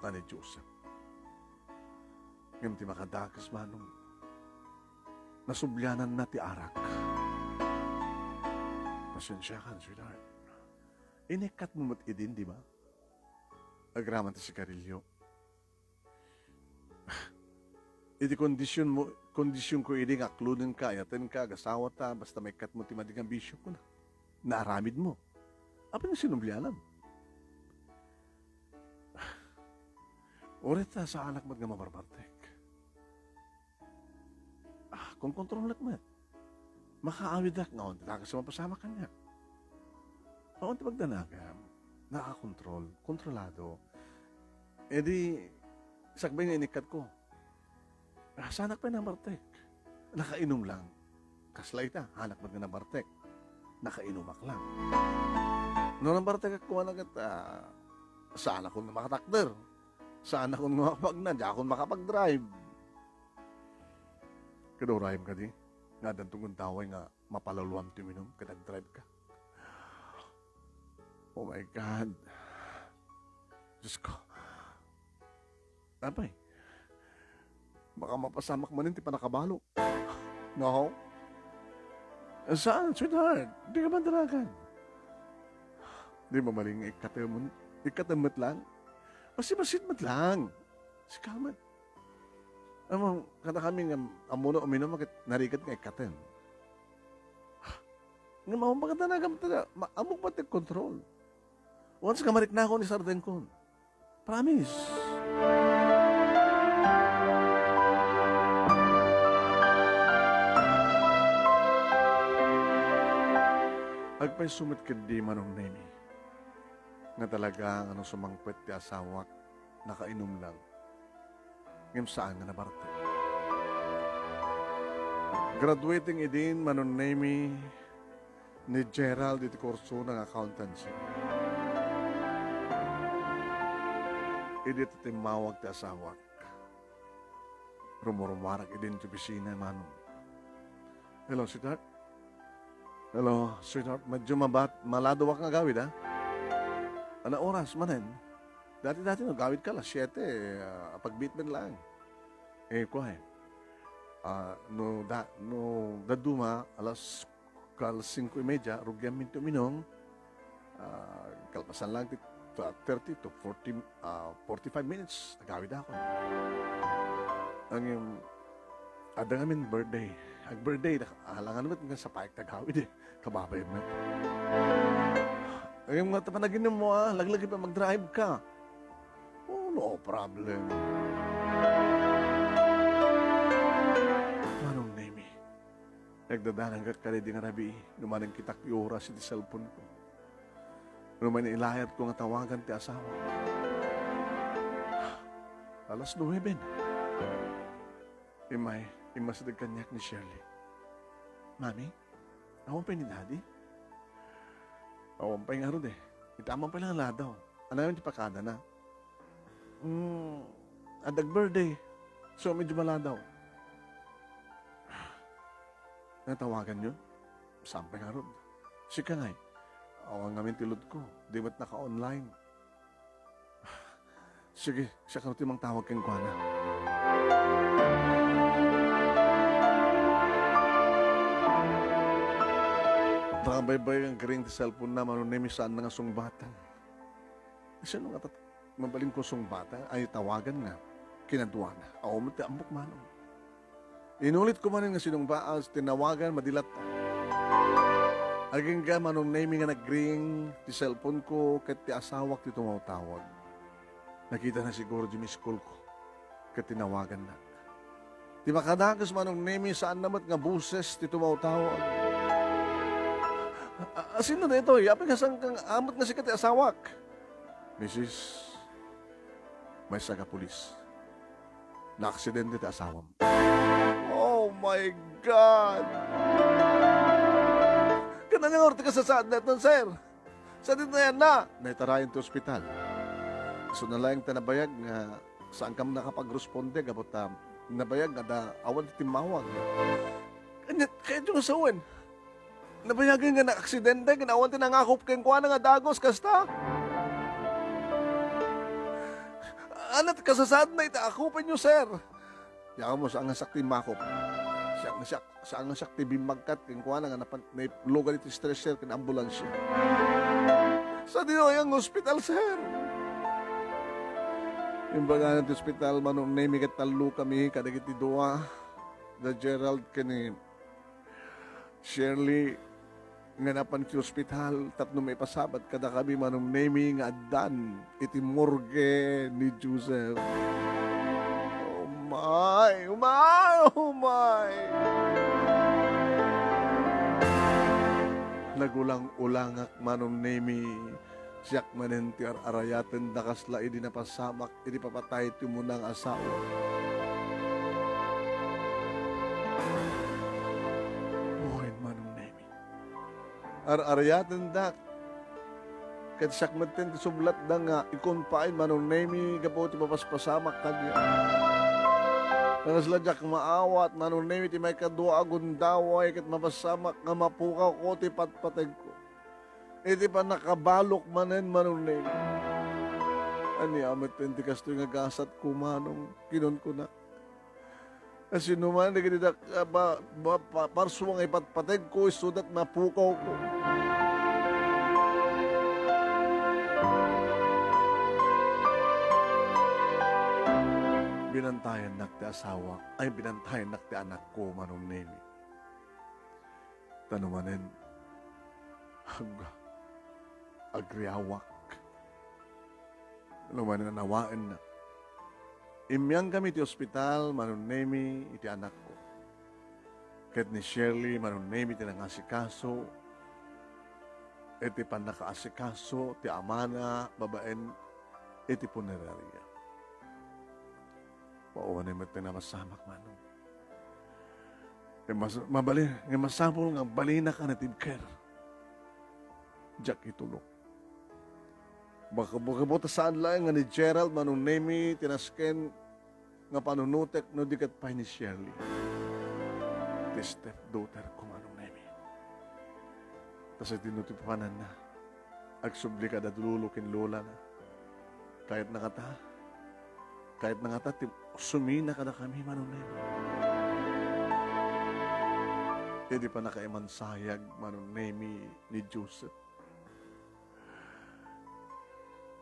na ni Joseph. Ngayon ti makadakas manong nasubyanan na ti arak. Pasensya ka, sweetheart. Inikat mo mo't idin, di ba? Agraman ti si Carillo. Iti kondisyon ko idi nga kluden ka, ayaten ka, gasawa ta, basta may kat mo ti madigang bisyo ko na. Naaramid mo. Apa nga sinumblianan? Ulit ta sa anak mag nga mabarbartek. Kung kontrolat mo, makaawid ak nga, hindi sa mapasama ka niya. Noon ti pagdanagan, nakakontrol, kontrolado. E di, sakbay nga inikat ko. Sanak pa na bartek. Nakainom lang. Kaslay ta, hanak mag na bartek. Nakainumak lang. Noon ang bartek ako na saan ako na makatakder? Saan ako na makapagna? Di ako makapag-drive. Kadurayim ka di. Nga dantong taway nga mapalaluan tuminom, kadag-drive ka. Oh my God. Diyos ko. Abay. Baka mapasamak man ti panakabalo. No? Saan, sweetheart? Di ka mandaragan. Di ba maling ikatamot lang? Masimasit lang. Sikamat. Amang, kada kami nga amuno uminom, narikat nga ikatem. Nga mamagandanagan amok pati control. Once ka marik na ako ni Sarden Kun. Promise. Agpay sumit ka di manong nemi. nga talaga ano sumangpet ti asawak, nakainom lang. Ngem saan nga nabarte. Graduating idin manonemi ni Gerald iti kurso ng accountancy. Idit timawag ti asawak. Rumurumarag idin ti bisina manon. Hello, sweetheart. Hello, sweetheart. Medyo malado wak nga gawid, ha? Ano oras manen? Dati no, gawid ka 7, pagbitmen lang. Kuhay. No daduma, alas 5:30, rugyam minto minong, kalpasan lang 30 to 45 minutes, nagawid ako. Ang yung, ada nga min birthday. Ang birthday, halangan naman nga sa paik tagawid kababay mo. Ang yung mga panaginom mo laglagi pa mag-drive ka. Oh, no problem. Manong name nagdadanang kakaredi nga rabi, numanang kitak ti oras iti cellphone ko. Numanang ilayat ko nga tawagan ti asawa. Alas 9. Imasadag kanyak ni Shirley. Mami, awang pa ni Daddy? Awang pa yung arod Itamang pa lang daw. Ano yung tipakada na? Adag birthday. So, medyo maladaw. Natawagan nyo? Sampay nga ron. Sika nga awang ngamin tilod ko. Di ba't naka-online? Sige, siya ka timang tawag kang kwa na. Nakabaybay ang garing ti cellphone na manunemi saan na nga sungbatan. Kasi nung mabaling ko sungbatan, ay tawagan nga. Kinadwa na. Ako mo ti ambok manong. Inulit ko man nga sinungbaas, tinawagan, madilat. Aging ka manunemi nga nag-ring ti cellphone ko kat ti asawak ti tumawtawag. Nakita na siguro di miss call ko kat tinawagan na. Di makadagas manunemi saan namat nga buses ti tumawtawag. Sino na ito? Yapin nga sang kang amot nga si kati asawak. Mrs. May sagapulis. Na-aksidente ti asawam. Oh my God! Kanang nga orte ka sa saan na ito, sir. Sa dito na yan na. Naitarayan ti ospital. So nalayang tanabayag nga saan kam nakapag-responde gabot nabayag nga da awan ti timawag. Kaya yung asawan. Nabayagan nga na aksidente, ginawan tinangakop kayong kuha nga dagos, kasta. Anat kasasad na itaakupin nyo, sir. Yaka mo, saan nga sakti makop. Saan nga sakti bimagkat, kayong kuha nga lugar iti stresser, kin ambulansya. Sa dinoyang hospital, sir. Yung baga natin hospital, manong naimigat talo kami, kadagiti doa, the Gerald, kini Shirley, nga napan ti ospital, tapno may pasabat kada kami manong naming adan iti morgue ni Joseph. Oh my! Oh my! Oh my! Nagulang-ulangak manong nami siyak manen ti arayaten dakasla idi napasamak idi papatay ti munang asawa. Ar-arayatan dak. Kat siyak matin ti sublat da nga ikonpain manong nemi gapo ti papaspasamak kanya. Nangasladyak maawat manong nemi ti may kadua agundaway kat mapasamak nga mapukaw ko ti patpateg ko. Iti pa nakabalok manen manong nemi. Ani amat ti kastoy nga gasat ko manong kinon ko na. Kasi naman, parsuang ipatpateg ko, sudat mapukaw ko. Binantayan nak ti asawa, ay binantayan nak ti anak ko, manong nemi. Tanumanin, agriawak. Tanumanin, nawaan na. Imyang kami ti ospital, manunemi iti anak ko. Ket ni Shirley, manunemi ti nangasikaso. iti pan nakaasikaso, ti amana, babaen, iti punerarya. Pauwan mo iti na masamak manong. Mabali, nga masapol nga balina ka na tibker. Jack itulok. Baka buta saan lang nga ni Gerald manong nemi tinasken nga panunutek no dikat pa ni Shirley. Ti stepdaughter ko manong nemi. Tas tinutipanan na. Agsubli ka da dululukin lola na. Kahit nakata, sumina ka na kami manong nemi. Hindi pa nakaimansayag manong nemi ni Joseph.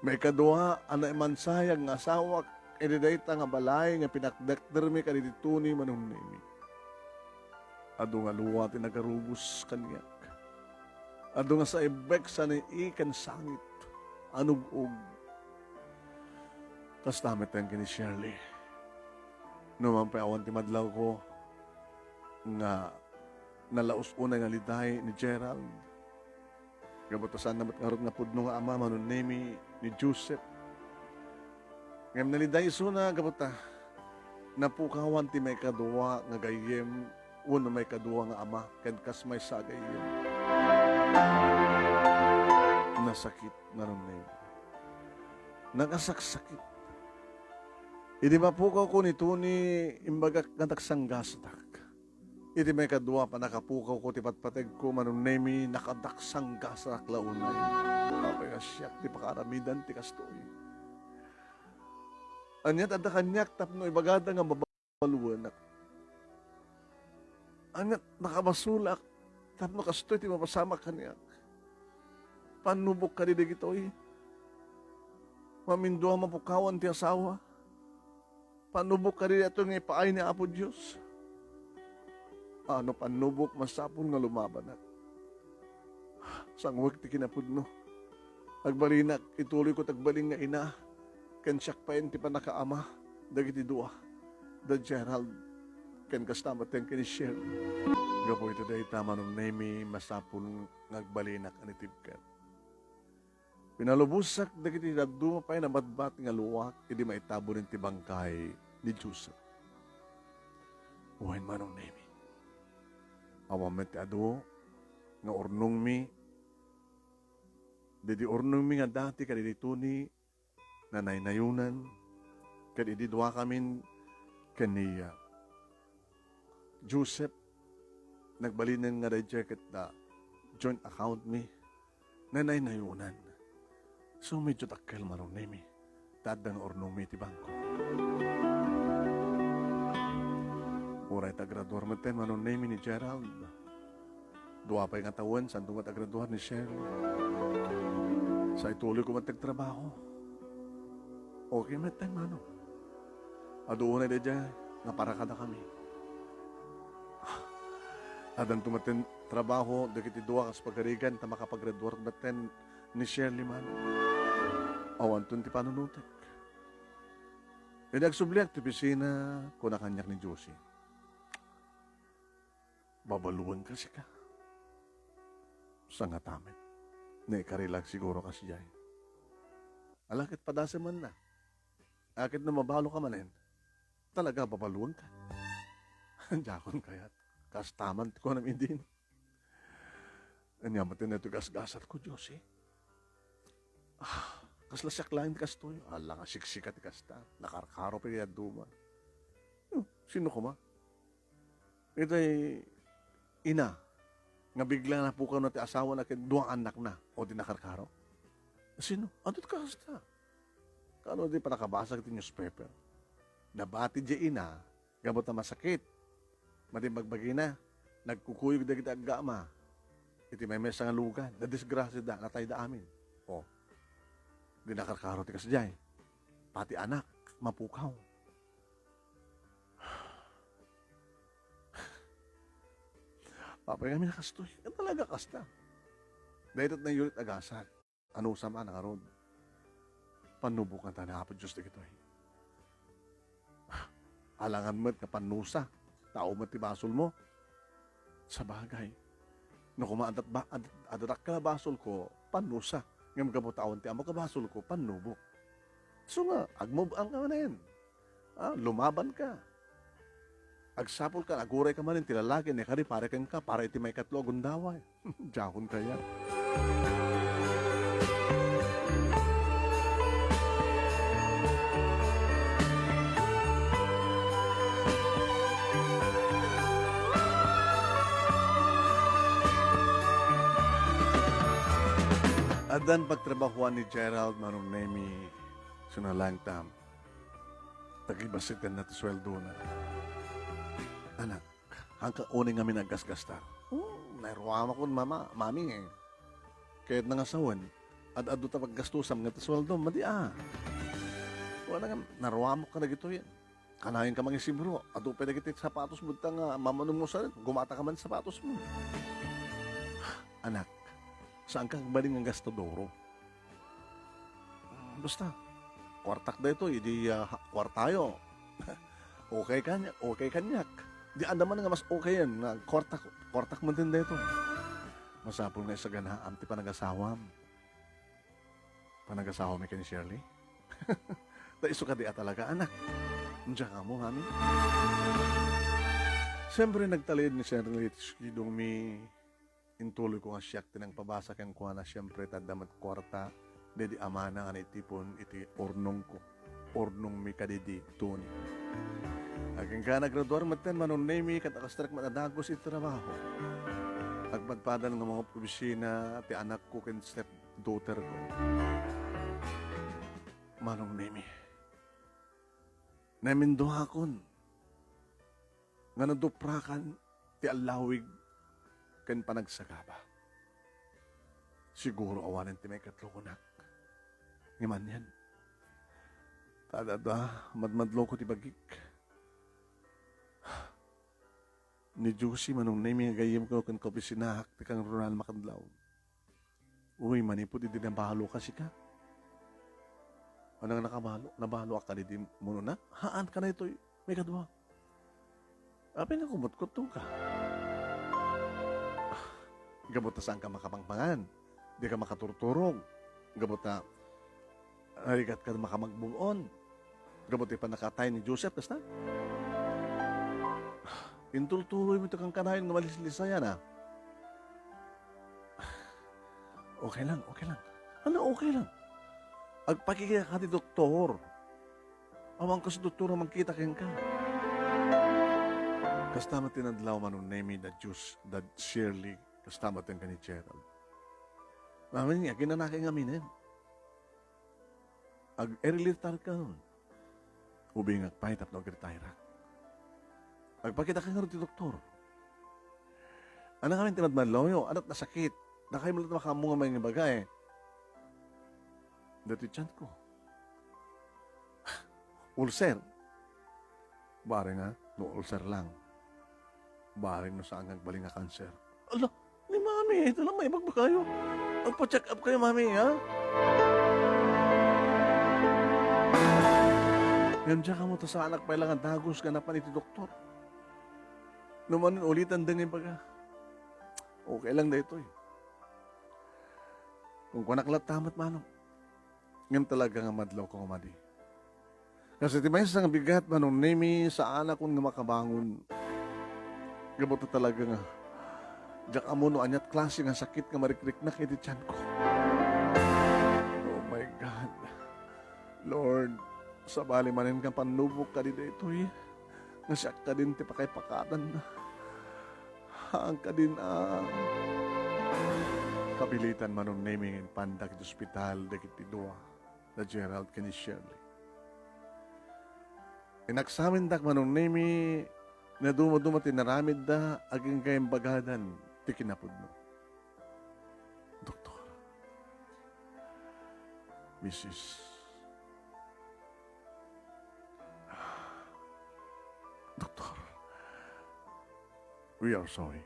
May kadua, ana imansayag nga asawa, edidayta nga balay, nga pinakdakdermi ka dituni manong nemi. Ado nga luwa tinagarubos kanyak. Ado nga sa ibek sa ikan sangit, anug-ug. Tas tamit ang kini Shirley. Naman pa awan ti madlaw ko, nga nalaos unay nga liday ni Gerald. Gabutasan namat nga nga pudno nga ama manon nemi ni Joseph. Ngam naliday iso na gabuta. Napukawan ti may kadua nga gayem, uno may kadua nga ama, ken kas may sa gayem. Nasakit manon nemi. Nagasaksakit. Idi mapukaw ko nito ni imbaga kantaksanggastak. Iti may kadua pa nakapukaw ko, tipatpateg ko, manong nemi, nakadaksang gasa klaunay. Kapay nga siyak, ti pakaramidan, ti kastoy. Anyat ada kanyak, tapno ibagada nga mabaluan. Anyat nakabasulak, tapno kastoy, ti mapasama kanyak. Panubok ka didig ito'y. Mamindua mapukawan ti asawa. Panubok ka didig ito'y nga ipaay ni Apo Diyos. Ano panubok masapon nga lumaban at. Sangwag ti kinapudno. Agbalinak, ituloy ko tagbaling nga ina. Ken siyak pa ti panakaama. Dagiti dua. Da Gerald. Ken kastamat ten ken Shirley. Gapo ito dahi tama nung nemi masapon ngagbalinak anitibkat. Pinalubusak dagiti daduma pa'y nabatbat nga luwak. Idi maitabo rin ti bangkay ni Joseph. Uwain manong nemi. Awamet ado nga ornong mi. Didi ornong mi nga dati kadidito ni nanaynayunan. Kadidi dua kamin kaniya. Joseph, nagbalinan nga reject da joint account mi. Nanaynayunan. So medyo takkel marong nemi. Tadang ornong mi ti bangko. Uray tagraduar maten manon nemi ni Gerald. Dua pa yung atawan, saan nga tagraduar ni Shirley. Sa ituloy ko matagtrabaho. Okay maten mano. Adoon na dyan, nga para kada kami. Adan tumaten trabaho, dagiti dua kas pagarigan, ta makapagraduar maten ni Shirley mano. Awan tun ti panunutek. Nagsubliak ti pisina ko na kanyak ni Josie. Babaluan kasi ka. Sa nga tamet. Naikarilag siguro kasi jay. Alakit padasa man na. Akit na mabalo ka manin. Talaga babaluan ka. Jakon kayat. Kastaman ko namin din. Anyamatin na ito gasgasat ko, Diyos eh. Kaslasyak lang kastoy. Ala nga siksikat kasta. Nakarkaro pa kaya duma. Sino ko ma? Ito'y ina, nga bigla na po ka na ti asawa na duwang anak na o di nakarkaro. Sino? Andot ka kasta. Kano di pa nakabasag ti newspaper. Nabati di ina, gabot na masakit. Matimagbagi na, nagkukuyog da kita agama. Iti may mesa nga lugan, na disgrasya da, natay da amin. O, di nakarkaro ti kasjay. Pati anak, mapukaw. Papay kami nakastoy. Yan talaga kasta. Dahil na yulit agasat. Ano sama na karoon. Panubukan ta na hapon Diyos na kitoy. Alangan mo't kapanusa. Tao mo't tibasol mo. Sa bagay. No kumaadat ba adadak ka basol ko panusa. Ngam gabutaon ti amo ka basol ko panubok. So nga agmob ang ka na yan. Lumaban ka. Agsapol ka, aguray ka man, tilalagin, kari pare kang ka, para iti may katlo, gundaway. Diyakon kaya. Adan pagtrabahuan ni Gerald manong nemi sunalang tam. Tagibasit ka na ti sweldo na. Anak, hangka uning kami naggasgastar. Nairuama ko mami eh. Kahit nangasawan, adu ta paggastusam nga ti sweldo, madi Wala nga, naruama ka na gito yan. Kanahin ka mga sibro, adu pwede kita sapatos mo nga mamanong mo sa rin, gumata ka man sapatos mo. Anak, saan ka baling ang gastadoro? Basta, kwartak da ito, hindi kwartayo. Okay kanyak. Di andaman nga mas okay yan, na kwartak mo din da ito. Masapol nga sa ganaam, ti panag-asawam. Panag-asawam ka ni Shirley? Da iso ka di talaga, anak. Diyan ka mo, hami. Siyempre, nagtalid ni Shirley, skidong mi intuloy ko nga siyak tinang pabasa kang kuha na siyempre tadamat kwarta dedi amana nga itipon iti ornong ko ornong mi kadidi tuni aging ka nagraduar maten manon nemi katakastrak matadagos iti trabaho agpadpadan nga mga opisina ti anak ko ken step daughter ko manong nemi namin duhakon nga naduprakan ti alawig ken panagsagaba. Siguro awanan ti may katlukunak. Ngaman yan. Tadada, madmadlo ko ti bagik. Ni Josie manong na yung gayim ko ken kapisinahak ti kang Ronald Makadlaw. Uy, manipod di nabalo kasi ka. Anong nakabalo? Nabalo ka di mo na? Haan ka na ito, may kadwa. Apin na kumot-kutong ka. Gabot na saan ka makapangpangan. Di ka makaturturog. Gabot na harigat ka na makamagbuon. Gabot na pa nakatay ni Joseph. Basta? Intultuloy mo ito kang kanayon ng malislisayan Okay lang. Ano okay lang? Agpakikita ka ni doktor. Awang ka sa doktor ang magkita kang ka. Kastama tinadlaw manong name that Shirley Kasama din ka ni Gerald. Mami niya, ginanaki ng aminin. Ag-erilitar ka nun. Ubi nga, pahitap na agritayra. Agpakita ka nga rin ti doktor. Ano kami tinadmanloyo? Anat na sakit. Nakay mo lang makamunga may bagay. Dati tiyan ko. Ulcer. Bari nga, no ulcer lang. Bari no saan nagbaling nga cancer. Allah! Ni mami, ito lang may ibag ba kayo? Magpa-check up kayo, mami, ha? Yan dyan ka mo ta sa anak pa ilangan dagos ka na pa ni doktor. Numanin ulitan din yung baga. Okay lang na ito Kung kunaklat tamat manong. Ngayon talaga nga madlaw ko umadi. Kasi di may isang bigat manong nemi sa anak kong makabangon. Gabot na talaga nga. Diyak amuno anyat klase nga sakit nga marikrik na kay tiyan ko. Oh my God. Lord, sa bali manin kang panubok ka din ito Nasyak ka din ti pakay-pakatan na. Haang ka din Kapilitan manong naming in pandak iti ospital dagiti dua na Gerald kani Shirley. Inaksamin dak manong nami na dumo-dumo tinaramid da aging kayang bagadan ti kinapod mo. Doktor. Mrs. Doktor. We are sorry.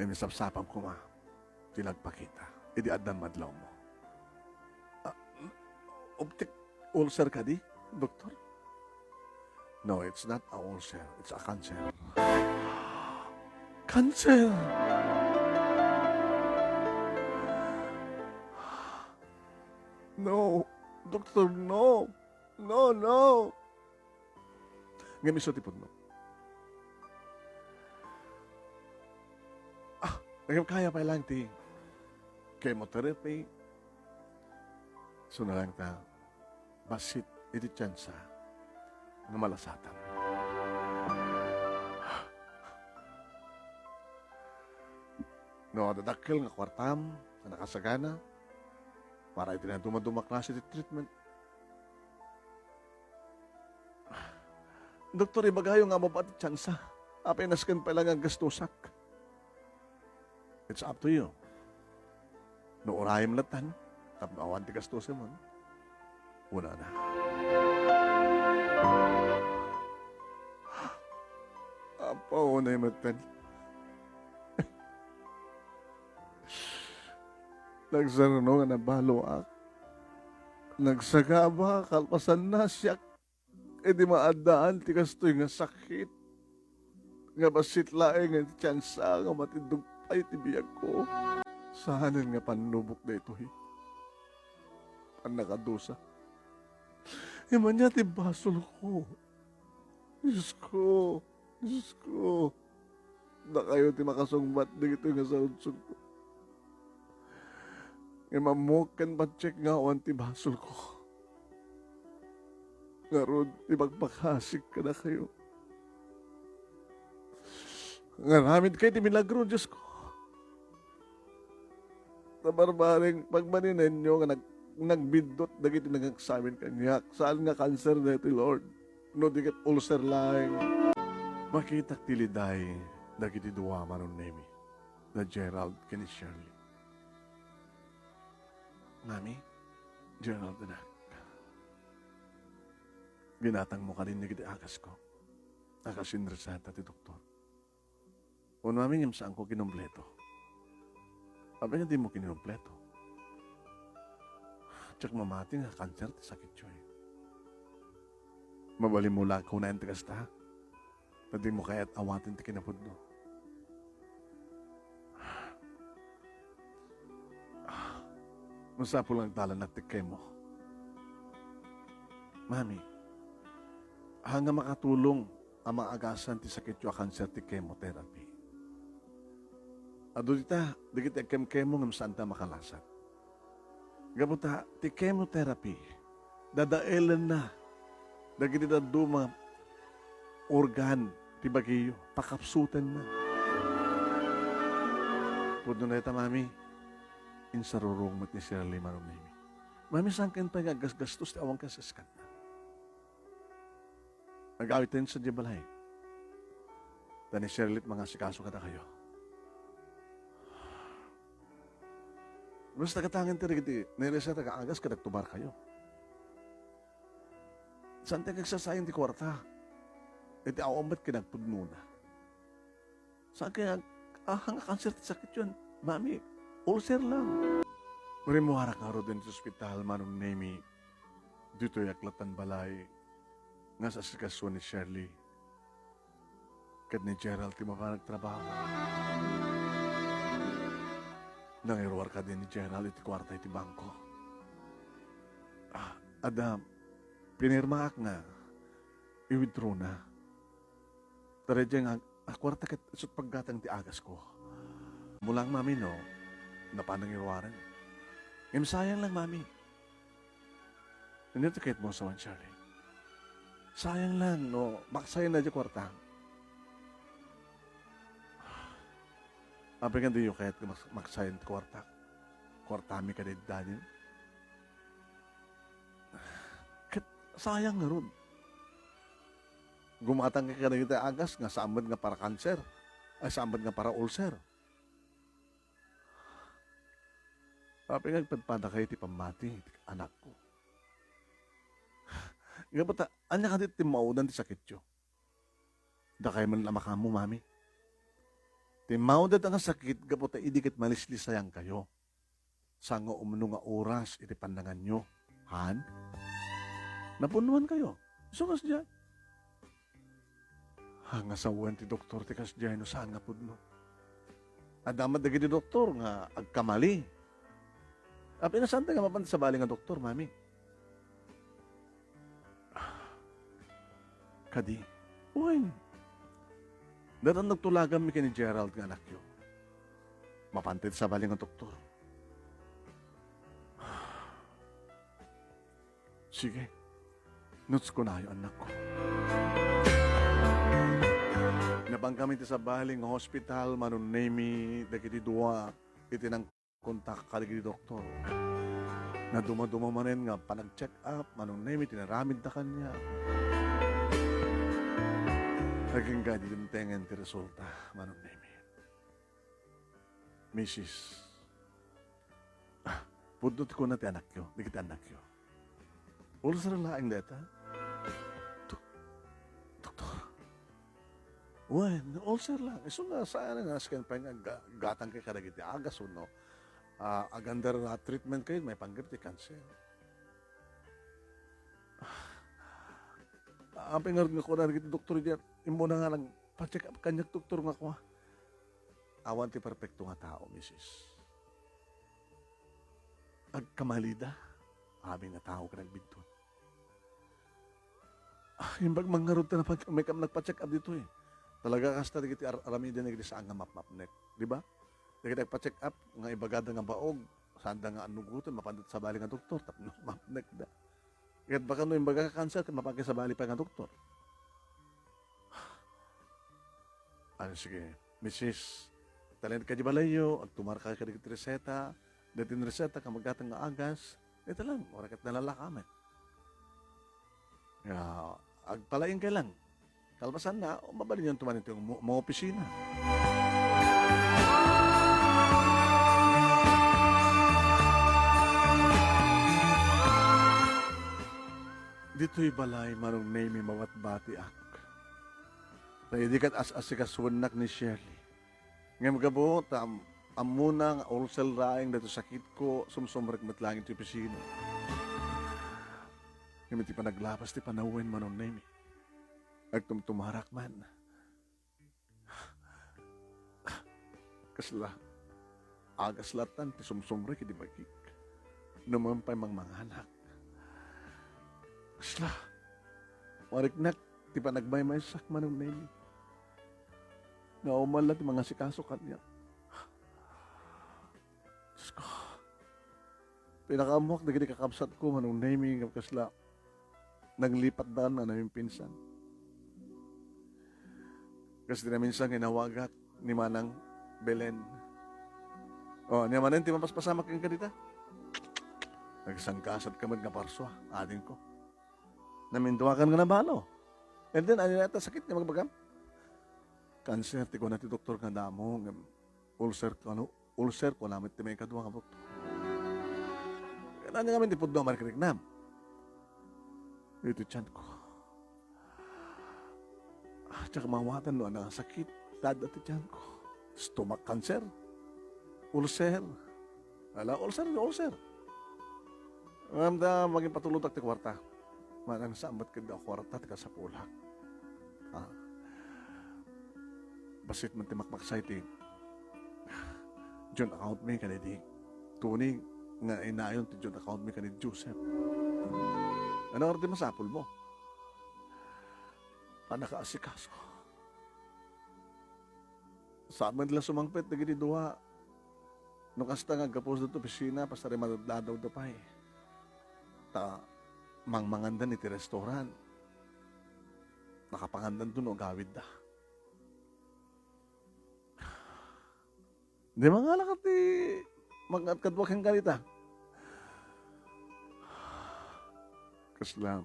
E misapsapam ko tinagpakita. Idi adan madlaw mo. Optic ulcer ka di, doktor? No, it's not a ulcer. It's a cancer. Cancer! No, doktor, no. No, no. Nga miso tipod no. Ngayon kaya pa lang ti chemotherapy. So na lang ta, basit iti tsansa nga malasatan. No, dadakkel nga kwartam sa nakasagana para iti na dumaduma klase ti treatment. Doktor, ibagayo nga mabat ti tsansa. Apay nasken pa lang ang gastusak. It's up to you. No orayim latan, awan ti gastusin mo. Una na. Apa una yung matan? Nagsarano nga nabalo ak. Nagsagaba, kalpasan na siya. E di maadaan, ti kastoy nga sakit. Nga basit laeng nga tsansa nga matindog ay tibiyag ko. Sahanan nga panubok na ito, Panakadusa. Iman niya tibasol ko. Diyos ko. Diyos ko. Na kayo ti makasungbat na ito nga sa unsog ko. Imamukan ba check nga o tibasol ko. Ngaron, ibagpakasik ka na kayo. Ngaramid kayo ti milagro, Diyos ko. Nabarbaring pagmaninan nyo nga nagbindot dagiti nagaksamin kanya. Saan nga cancer na ito, Lord? No, dikat ulcer lang. Makita tiliday dagiti duwa manon nemi na Gerald kani Shirley. Mami, Gerald anak. Binatang mo ka rin nagiti akas ko. Akasinresata ti doktor. Kung mami niyam saan ko kinumpleto. Sabi nga di mo kinumpleto. Tsak mamati nga cancer ti sakit siya eh. Mabali mo lang kung nain tigas ta. Pwede mo kaya't awatin ti kinapod no. Masapo lang tala na tikay mo. Mami, hanga makatulong ang mga agasan ti sakit yung cancer ti chemotherapy. Ado dita, dikit kem-kemo ng saan ta makalasat. Gabuta, ti chemotherapy, dadaelan na, dagiti na duma organ, ti bagiyo, pakapsutan na. Puno na ita, mami, insarurong mat ni Shirley Marumimi. Mami, saan kayo pa gastos ti awang kasaskan na? Nag-awit tayo sa Jibalay. Dani Shirley, mga sikaso ka na kayo. Basta katangin tiri kiti, niresa taga-agas ka nagtubar kayo. Saan tayo kagsasayin ti kwarta? Iti awambat ka nagpudnuna. Saan kaya, hanga cancer ti sakit yun? Mami, ulcer lang. Marimuhara ka ro din sa ospital, manong nemi, dito yaklatan balay, nga sa sikasyon ni Shirley. Kad ni Gerald, ti mapa nagtrabaho. Nangiruar ka din ni Gerald iti kwarta iti bangko. Adam, pinirmaak nga, i-withdraw na. Taradya nga, kwarta kat isot paggatang ti agas ko. Mulang mami no, napanangiruaran. Sayang lang mami. Hindi tikit mo sa Shirley. Sayang lang no, maksayan na di kwarta. Abi nga diyo kahit maksayin kwarta. Kwartami ka din dahil. Sayang nga ron. Gumatang ka na kita agas nga saamad nga para cancer. Ay saamad nga para ulcer. Abi nga padpada kayo ti pamati, anak ko. Nga bata, anya ka dito maudan ti sakit yo. Da kayo man lamaka mo, mami. Timaudat ang sakit, gapota idikit malislisayang kayo. Sanga umano nga oras, iti pandangan nyo. Han? Napunuan kayo. Sungas dyan. Hanga sa uwan ti doktor, ti kas dyan, no saan nga pudno. Adamat dagi ti doktor, nga agkamali. Pinasanta nga mapan sa bali nga doktor, mami. Kadi. Uy. Daran nagtulagan mi kini Gerald nga anak yo. Mapantid sa bali nga doktor. Sige. Nuts ko na yung anak ko. Nabang kami sa bali nga hospital, manon name dagiti dua, iti nang kontak kaligi doktor. Na duma-duma manen nga panag-check up, manon name tinaramid na kanya. Naging gadi yung tengen ti resulta, manon name. Mrs. Pudot ko na ti anak yo, di kita anak yo. Ulcer laing deta. Doktor. Wen, ulcer lang. Iso nga saan nga scan pa nga gatang kay kadagiti agas uno. Agandar treatment kayo may panggirti cancer. Ang pingar nga ko na giti doktor diyan, imo na nga lang pa-check up kanyak doktor nga ko. Awan ti perfecto nga tao, Mrs. Agkamalida, amin nga tao ka nagbigton. Yung bag mangarod na pag may kam nagpa-check up dito eh. Talaga kasta digiti aramid na sa nga map-mapnek, di ba? Digiti nagpa-check up nga ibagada nga baog, sanda nga anuguton mapandot sa bali nga doktor, tapno mapnek da. Kat baka no yung baga cancer kan mapagay sa bali pa nga doktor. Ano sige, Mrs. Talent ka di balayo, at tumarka ka digiti reseta, datin reseta ka magatang nga agas, ito lang, orakat nalalakamet. Agpalain ka lang. Kalpasan na, mabalin yung tumanin ito yung mga opisina. Dito'y balay manong name mawat bati ak. Tayo di kat as-asikasunak ni Shirley. Ngayon magabo, amuna nga ulcer raing dato sakit ko, sumsumrek matlangin ito yung opisina. Ngayon ti pa naglapas ti panawin manong name. Agtumtumarak man. Kasla, agas latan, ti sumsumre, kidi bagik. Naman pa'y mga anak. Kasla, wariknak, ti pa nagmaymaysak manong name. Naumala ti mga sikaso kanya. Diyos ko, pinakamuak na gini kakabsat ko manong name, kasla, naglipat daan na yung pinsan. Kasi na minsan ginawagat ni Manang Belen. Niya manan, ti mapaspasamak yung kanita. Nagsangkasat ka nga parswa, atin ko. Naminduwakan nga na balo. And then, ano nata sakit niya magbagam? Cancer, ti ko na ti doktor nga damo, ulcer ko namin ti may kadwa nga doktor. Kailan niya namin ti pudno marikrignam. Ito tiyan ko. Tsaka mawatan no, ang sakit. Dada ti tiyan ko. Stomach cancer. Ulcer. Ulcer. Mamda, maging patulutag ti kwarta. Manang sambat ka daw kwarta, ti kasapulak. Basit man ti makmaksay ti. John account me kanidi. Tuning nga inayon ti John account me kanidi Joseph. Ano ordi masapul mo? Panakaasikaso. Saan man nila sumangpit, nagini duwa. Nung kasta nga gapos dito opisina, basta rin madadadaw da pa eh. Mangmangandan iti restoran. Nakapangandan doon o gawid da. Di mga lakat mag-atkadwak ang ganita. Kaslam.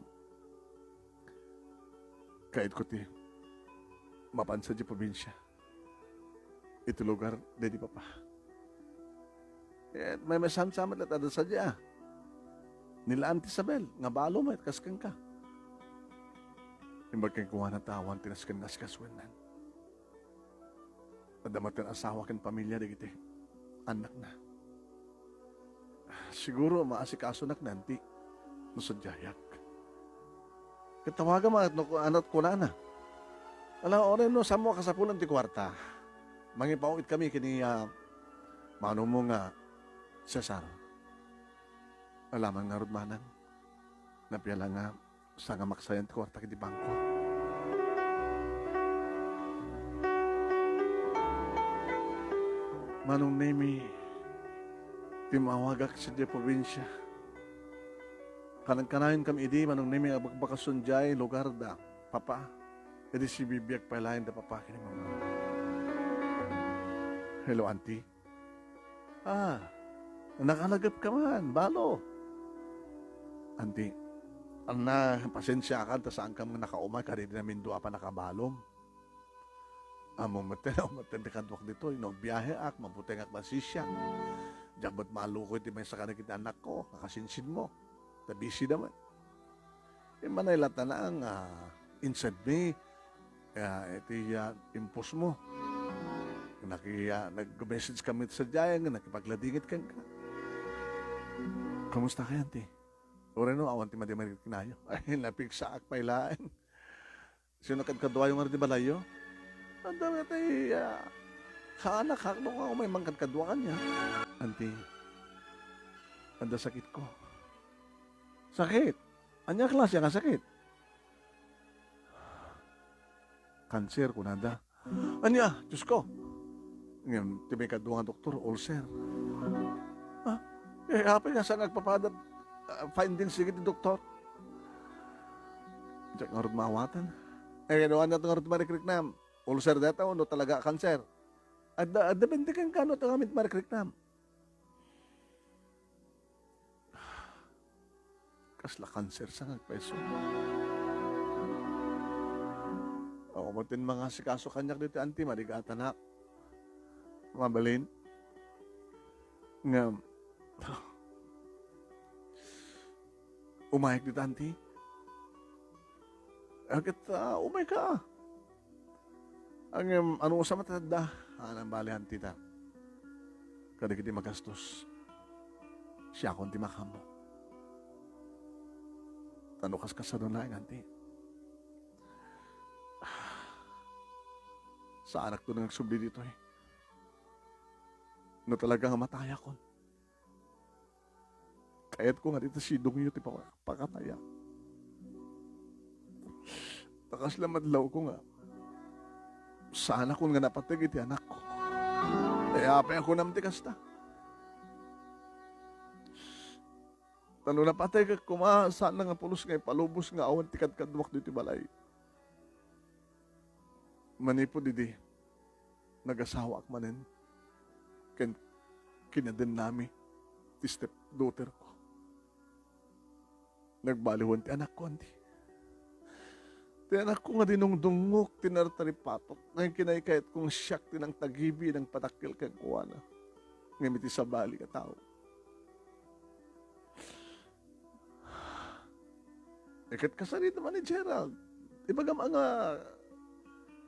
Kahit ko ti mapansa di probinsya. Ito lugar, di papa. May masam-samat at ada sadya. Nila Auntie Isabel, nga balo may kaskan ka. Imbag kang kuha na tawan, tinaskan nga sikaswenan. Padamat kang asawa kang pamilya, di kiti. Anak na. Siguro maasikaso nak nanti, nusadyayak. Katawaga mga anak ko na. Alam, orin no, sa mo kasapulan ti kwarta. Mangipawit kami kini mano mo nga Cesar. Alaman nga rod manang, napiyala nga sa nga maksayan ti kwarta kiti bangko. Manong nemi, timawagak sa di probinsya. Kanang-kanayon kami idi, manong nemi agbakbakasyon jay, lugar da, papa. Edi si bibiyag palayan da papa kini mama. Hello, auntie. Nakalagap ka man, balo. Auntie, pasensya ka, ta saan ka mga nakaumay, karili namin doa pa nakabalom. Amo maten ka duwak dito, biyahe ak, mabuti nga basisya. Jabat malukoy ti may sakana kita anak ko, kakasinsin mo. Busy naman. Manay lata na ang inside me, iti impos mo. Nag-message kami sa dyan, nakipagladingit ka. Kamusta ka, auntie? Ore no, awan ti madimarit kinayo. Ay, napigsaak pa ilaan. Sino kadkadwa yung nga di balayo? Ang dami tayo, kaanak, hakno nga may mangkadkadwa ka niya. Auntie, anda sakit ko. Sakit? Anya klase nga sakit? Kanser ko nanda. Anya, Diyos ko. Ngayon, tibay kadwa nga doktor, ulcer. Hapin nga sa nagpapadat, findings sige ti doktor. Diyak nga rin maawatan. Ganoan na ito nga rin marikrik-nam. Ulcer data o no talaga kanser. At depende kang kano ito nga marikrik-nam. Kasla kanser sa nagpeso. Ako matin mga sikaso kanyak dito, auntie, marigata na. Mabalin. Nga, umayag dito, auntie. Agad, umay ka. Ang ano sa matanda, anang balihan tita. Kada kiti magastos. Siya akong timakamo. Tanukas ka sa doon lang, auntie. Sa anak ko na nagsubli dito eh. No talagang mataya ko. Kaya't ko nga dito si Dungyo ti pakataya. Takas lamadlaw ko nga. Sana ko nga napatag iti anak ko. Kaya pa ako namti kasta. Tano napatay ka kuma, sana nga pulos nga palubos nga awan tikad kadwak dito balay. Manipo didi, nag-asawa ak manin. Kinadin nami, ti step daughter ko. Nagbaliwan ti anak ko, auntie. Ti anak ko nga dinong dungok, tinartaripatok. Ngayon kinaykayat kong siyak tinang tagibi ng patakil kay kuwana. Ngayon iti sa bali ka tao. Ikat kasalit naman ni Gerald. Ibaga mga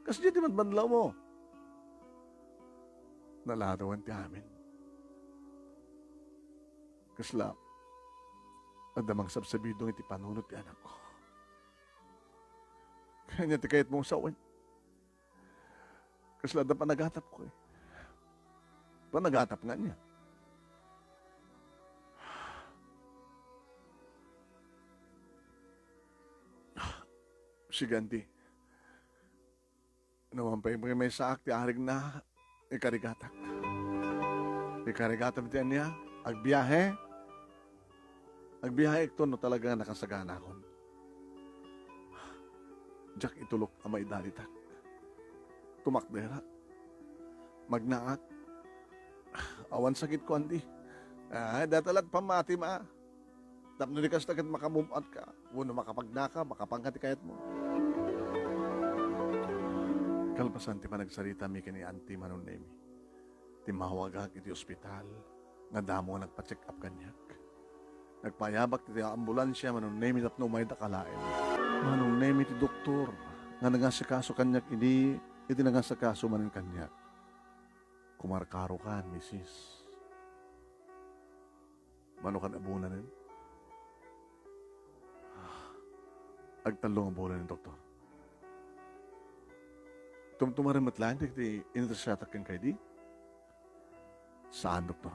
kasi di manbanlaw mo. Nalarawan ti amin. Kasla, adamang sabsabidong iti panunod ti anak ko. Kanya ti kayat mong sawan. Kasla, da panagatap ko eh. Panagatap nga niya. Siganti. Nawampay mo may saak ti arig na ikarigatak. Ikarigatak ti niya, agbiyahe. Agbiyahe ito no talaga nakasagana akon. Jack itulok amay dalitak. Tumakdera. Magnaak. Awan sakit ko, andi. Datalat pamati ma. Tapno di kas tagat makamumot ka. Uno makapagnaka, makapangkati kayat mo. Kalpasan ti panagsarita mi kini Auntie Manon Nemi. Timawagak iti ospital. Nga damo nagpa-check up kanyak. Nagpayabak ti ambulansya Manon Nemi tapno may dakalain. Manon Nemi ti doktor. Nga nagasikaso kanyak iti nagasikaso manin kanyak. Kumarkaro kan, misis. Mano kan abunan rin? Agtalong ang bola ng doktor. Tumtumarin matlang, di interesyatak kang kay di? Saan, doktor?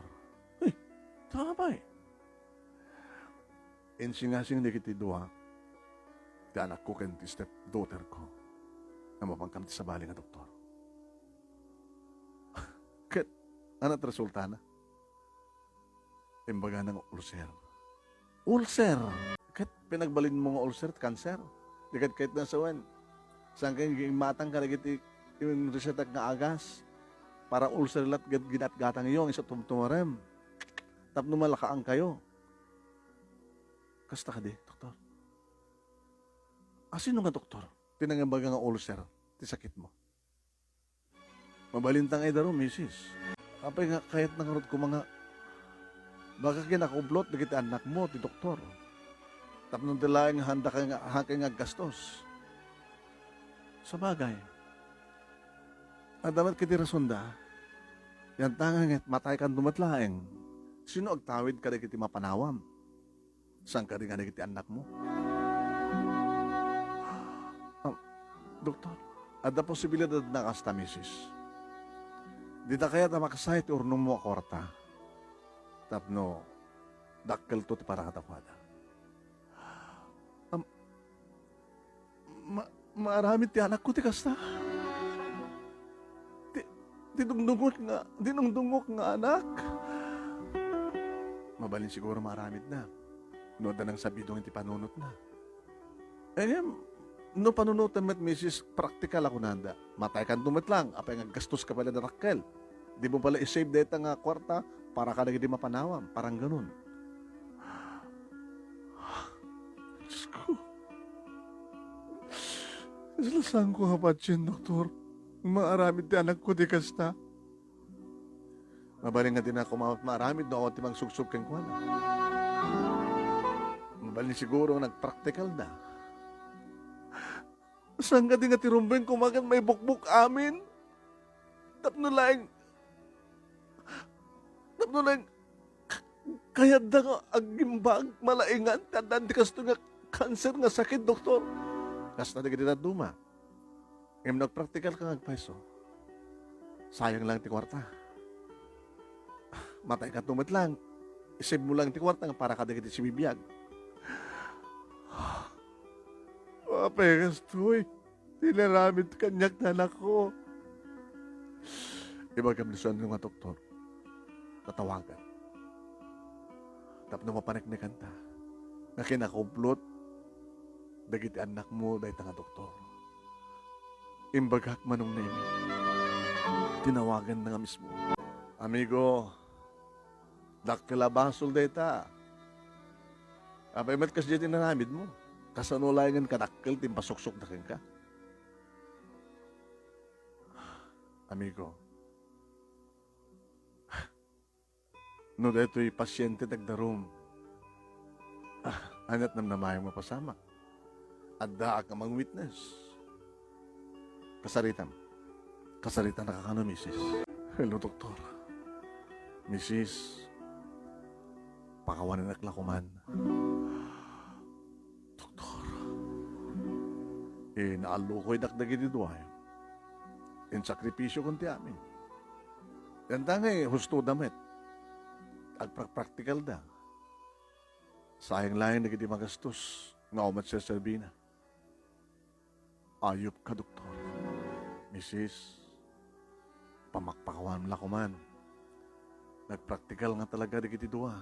Tama ba eh? Insingasing di kiti dua, ti anak ko ken ti step daughter ko, na mapangkam ti sabali nga doktor. Ket, anat resulta na? Imbaga ng ulcer. Ulcer! Ket, pinagbalin mo nga ulcer, cancer. Dikat kahit nasawan. Saan kang matang ka nagiti yung resetak nga agas para ulcer lat ginat-gatang yung isa tumtumarem. Tapno malakaang kayo. Kasta ka di, doktor? Sino nga doktor? Tinangambaga nga ulcer, ti sakit mo. Mabalintang ay daro, misis. Apay nga kahit nangarod ko mga baka kinakublot na kita anak mo, ti doktor. Tapno tilaing handa ka nga gastos. Sa bagay. At dapat kiti rasunda, yan tangang matay kang dumatlaeng. Sino agtawid ka na kiti mapanawam? Saan ka rin nga nagiti anak mo? Doktor, ada posibilidad na kasta, misis. Di ta kaya ta makasay ti urnong mo akorta. Tapno, dakkel to ti para katakwada. Maaramit ti anak ko ti kasta. Dinungdungok nga anak. Mabalin siguro maaramit na. No, danang sabidong iti panunot na. No panunutan met misis, praktikal ako nanda. Matay kan tumat lang, apay nga gastos ka pala na rakkel. Di mo pala isave data nga kwarta para ka naging mapanawam. Parang ganun. Diyos ko. Islasang ko nga patsin, doktor. Maaramid ti anak ko di kasta. Mabaling nga din ako maaramid no ako timang sugsug keng kuala. Mabalin siguro nagpraktikal na. Saan ka din nga tirumbeng kumagan may bukbuk amin? Tapno lang kaya da nga agimbag malaingan tandaan di kasto nga cancer nga sakit, doktor. Kasta di ka din na duma. Ngayon nagpraktikal ka nga paiso. Sayang lang ti kwarta. Matay ka tumat lang. Isip mo lang ti kwarta para ka di si bibiyag. Apegas to'y. Tinaramit kanyak na anak ko. Iba kamlisuan ng mga doktor. Tatawagan. Tapos mapaniknikan ta. Nga kinakumplot. Dagiti anak mo dahi nga doktor. Imbagak manong na imi. Tinawagan na nga mismo. Amigo, dakkalabasol dahi ta. Apay mat kasi dyan tinanamid mo. Kasanulayangan ka dakkel, timpasuksok na ka. Amigo, no deto'y pasyente tagdarum. Anat namnamayang mapasamak. Adda ka mang witness. Kasaritan nakakano, misis. Hello, doktor. Misis, pakawanan naklakuman. Naalukoy dakdagi di duay. In sakripisyo kunti amin. Yan tangay, husto damit. Agpraktikal da. Sayang lang na kiti magastos. Nga umat siya Sabina. Ayop ka, doktor. Misis, pamakpakawan mo lakuman. Nagpraktikal nga talaga di kiti dua.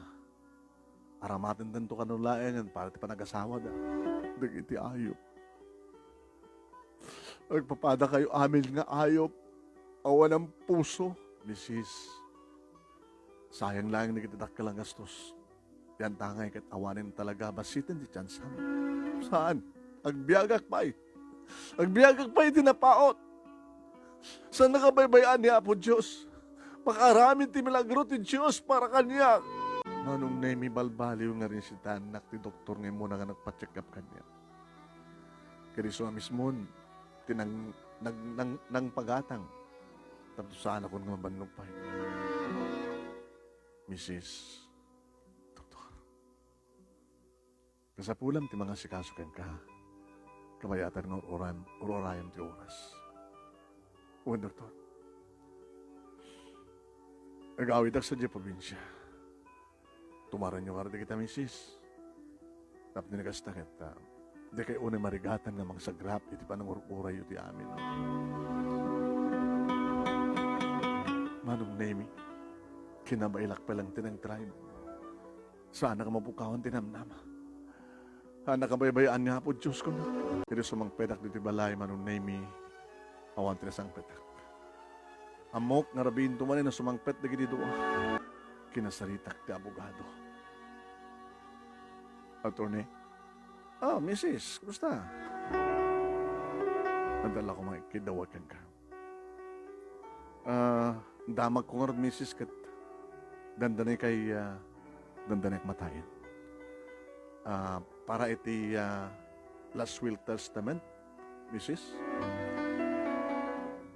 Aramatin din to kanulayan para ti panag-asawa da. Di kiti ayop. Nagpapada kayo amin nga ayop. Awan ng puso. Misis, sayang lang na kitidakkel ang gastos. Yan tangay kat awanin talaga basitin di tiyansan. Saan? Agbiagak pa'y. Agbiagak pa'y tinapaot. Saan nakabaybayan niya po Diyos? Makaramin ti milagro ti Diyos para kanya. Manong na may balbaliw nga rin si tanak ti doktor ngayon mo na nga nagpa-check up kanya. Kaya mismo, nang pagatang. Tapos saan ako nga banlog pa. Mrs. Doktor. Kasapulam ti mga sikasukan ka. Kamayatan ng orayan ti oras. O, doktor. Nag-awit ak sa di probinsya. Tumaran nyo karada kita, Mrs. Tap ninagas takit, di kay unay marigatan nga magsagrap, iti panangururay iti amin. Manong Nemi, kinabailak pa lang tinang tribe. Sana ka mabukawan tinamnama. Sana ka baybayaan niya po, Diyos ko na. Pero sumang pedak dito balay, Manong Nemi, awan tinasang pedak. Amok nga rabin tumanin na sumangpet na gini doon. Kinasaritak ti abogado. Attorney, Mrs., kumusta? Nadala ko mga kidawagan ka. Damag ko nga rin, Mrs., kat dandanay kay dandanay matayin. Para iti last will testament, Mrs.,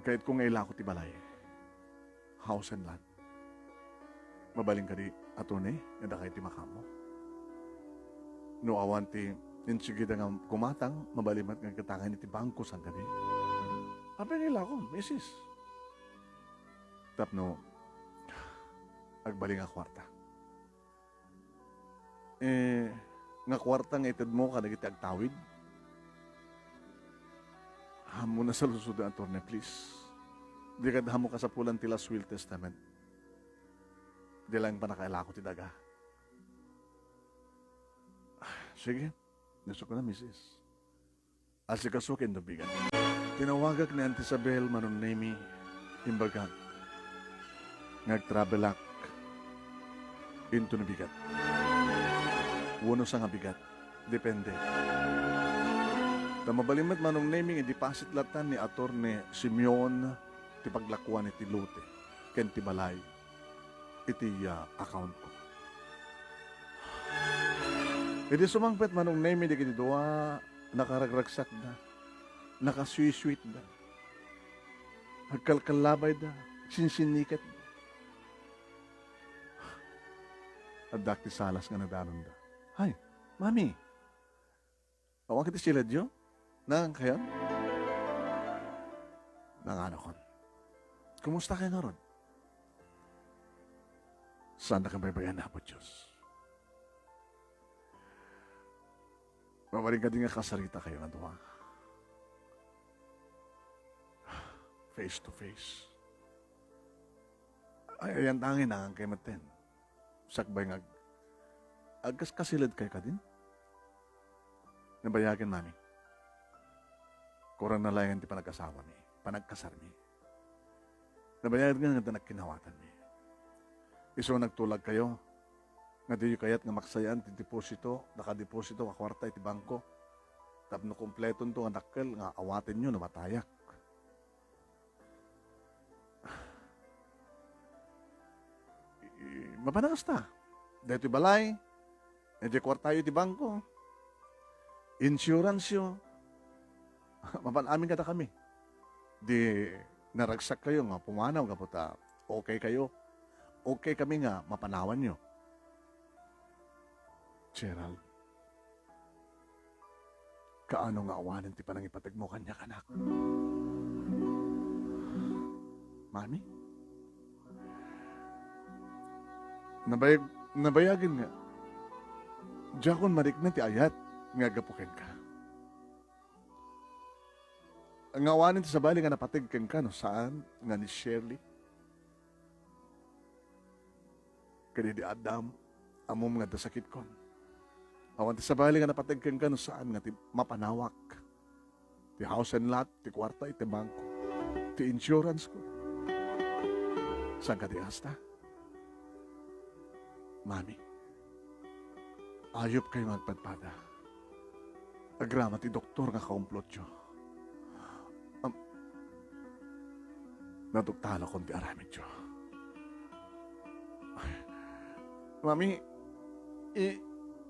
kahit kung ngaila ko ti balay, house and land. Mabaling ka di, attorney, nada kayo ti makamo. No awan ti, insigida nga kumatang, mabalimat nga katangan iti bangko sang ka di. Apa ngaila ko, Mrs., tapno, agbaling nga kwarta. Nga kwarta nga itad mo ka nagiti agtawid. Hamo na sa lusod ang attorney, please. Di ka hamo ka sa pulan ti last will testament. Di lang pa nakaila ko ti daga. Sige, naso ko na, Mrs. Asikasukin na bigan. Tinawagak ni Auntie Isabel, Manong Nemi, imbaga, nag-travelak into na bigat. Uno sa nga bigat. Depende. Tamabalimat Manong Nemi, i-deposit latan ni Attorney Simeon, ti paglakuan iti lote, ken ti balay, iti account ko. Iti sumangpet Manong Nemi, di kiti doa, nakaragragsak na, nakasweet na, agkalkalabay na, sinsinikat na. At dakti salas nga nadanon da. Hay, mami, awang kiti sila diyo? Nang kaya? Nang ano kon? Kumusta kayo nga ron? Saan na kabaybayan na po, Diyos? Mabaling ka din nga kasarita kayo nga duwa. Face to face. Ay, ayan tangin na ang kay maten. Sakbay nga, agkas kasilid kayo ka din? Nabayagin, mami. Kurang nalayan ti panagkasawa mi, panagkasar mi. Nabayagin nga nagkinawatan mi. Iso nagtulag kayo, nga di kayat nga maksayan ti deposito, nakadeposito ka kwarta iti bangko. Tapno kompleton to nga dakkel, nga awatin nyo na matayak. Mapanagas ta. Dito balay, medyo kwarta iti bangko. Insurance yo. Mapanamin kata kami. Di naragsak kayo nga pumanaw nga puta. Okay kayo. Okay kami nga mapanawan nyo. Gerald, kaano nga awanan ti panangipatag mo kanya kanak? Mami? Nabayagin nga. Diakon marik na ti ayat nga gapukin ka. Ang awanin ti sabali nga napatigkan ka no saan nga ni Shirley. Kani di Adam, amom nga dasakit kon. Awan ti sabali nga napatigkan ka no saan nga ti mapanawak. Ti house and lot, ti kwarta, ti bangko, ti insurance ko. Saan ka di hasta? Mami, ayop kayo magpadpada. Agrama ti doktor nga kaumplot yo. Natuktalo kong ti aramid yo. Mami,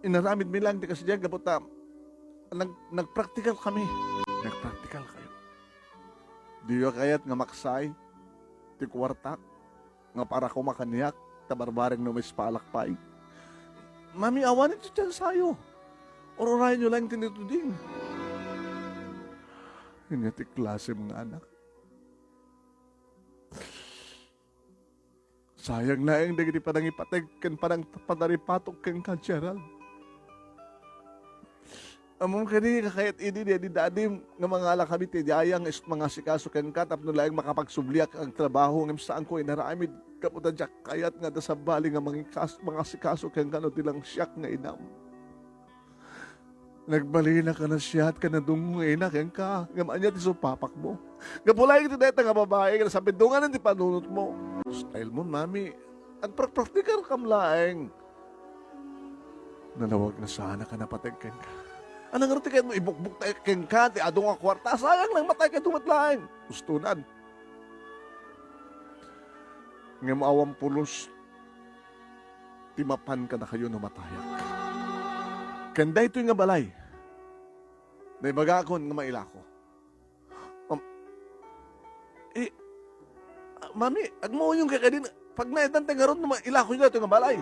inaramid mi lang ti kasi diyan kaputa. Nagpractical kami. Nagpractical kayo. Diyo kayat nga maksay, ti kwarta, nga para kumakaniyak, tabarbaring no may spalakpay. Mami, awan ito dyan sayo. Ororayan nyo lang tinituding. Hindi ti klase mga anak. Sayang na yung dagiti padang ipatag kan padang padaripatok kang ka, Gerald. Among kani kakayat ini di dadim nga mga ala kami ti dayang is mga sikaso ken ka tapno laeng makapagsubliak ang trabaho ngem saan ko inaramid kaputan jak kayat nga da sa bali nga mga sikaso ken kano tilang siyak nga inam. Nagbali na ka na siya at ka na dungoy na ken ka nga maanya ti supapak mo. Gapulay ti deta nga babae nga sa bidungan ti panunot mo. Style mo mami ang praktikal kam laeng. Nalawag na sana ka napatag ken ka. Anong ngerti kayo mo ibukbuk tayo keng ka, ti adong ang kwarta, sayang lang matay kayo tumatlaing. Gustunan. Ngem awang pulos, timapan ka na kayo na matayak. Kanda ito nga balay, na ibagakon nga mailako. Mami, agmo yung kakadin, pag naitan tayo ron, ilako nyo ito nga balay.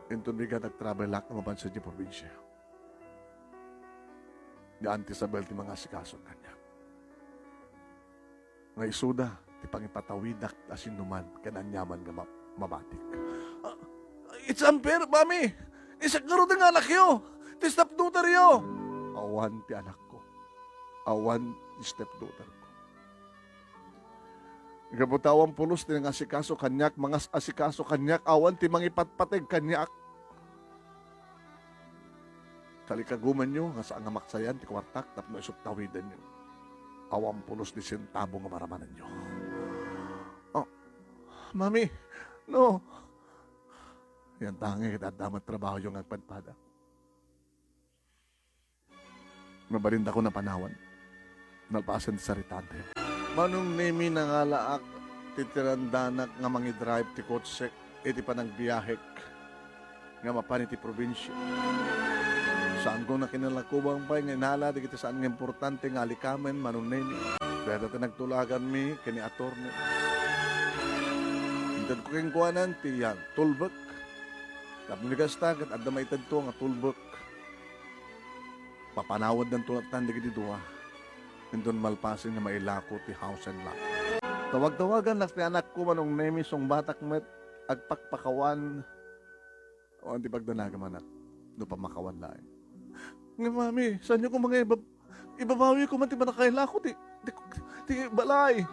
Ito biga nag-travel lak na mabansa di probinsya. Di Auntie Isabel ti mga sikaso kanya. Nga isuda, ti pangipatawidak asin numan, kananyaman nga mabatik. It's unfair, mami! Isagaro ng anak yo! Ti stepdaughter yo! Awan ti anak ko. Awan ti stepdaughter ko. Gabutawang pulos ti nga asikaso kanyak, mga asikaso kanyak, awan ti mangipatpateg kanyak. Kalikaguman nyo, nga saan nga maksayan, ti kwartak, tapno isot tawidan nyo. Awang pulos di sentabo nga maramanan nyo. Oh, mami, no. Yan tangi, kita damat trabaho yung agpadpada. Mabalinda ko na panawan. Nalpasan sa ritante. Manong nemi na nga laak, titirandanak nga mangi-drive ti kotsek, iti pa nang biyahek, nga mapanit ti probinsya. Saan ko na kinalakubang pa, nga inala, di kita saan nga importante nga alikamen, manong nemi. Dahil natin nagtulagan mi, kini atorne. Hintad ko keng kuwanan, ti yan, tulbek. Tapos nigastagat, at damaitad to nga tulbek. Papanawad ng tulatan, di kiti duwa. Hindun malpasin na mailako ti house and lot. Tawag-tawagan na ti anak ko manong nemi song batak met agpakpakawan o ang tipagdanaga manak do pa makawan lain. Nga mami, saan niyo ko mga ibabawi ko man ti manakaila ko ti balay.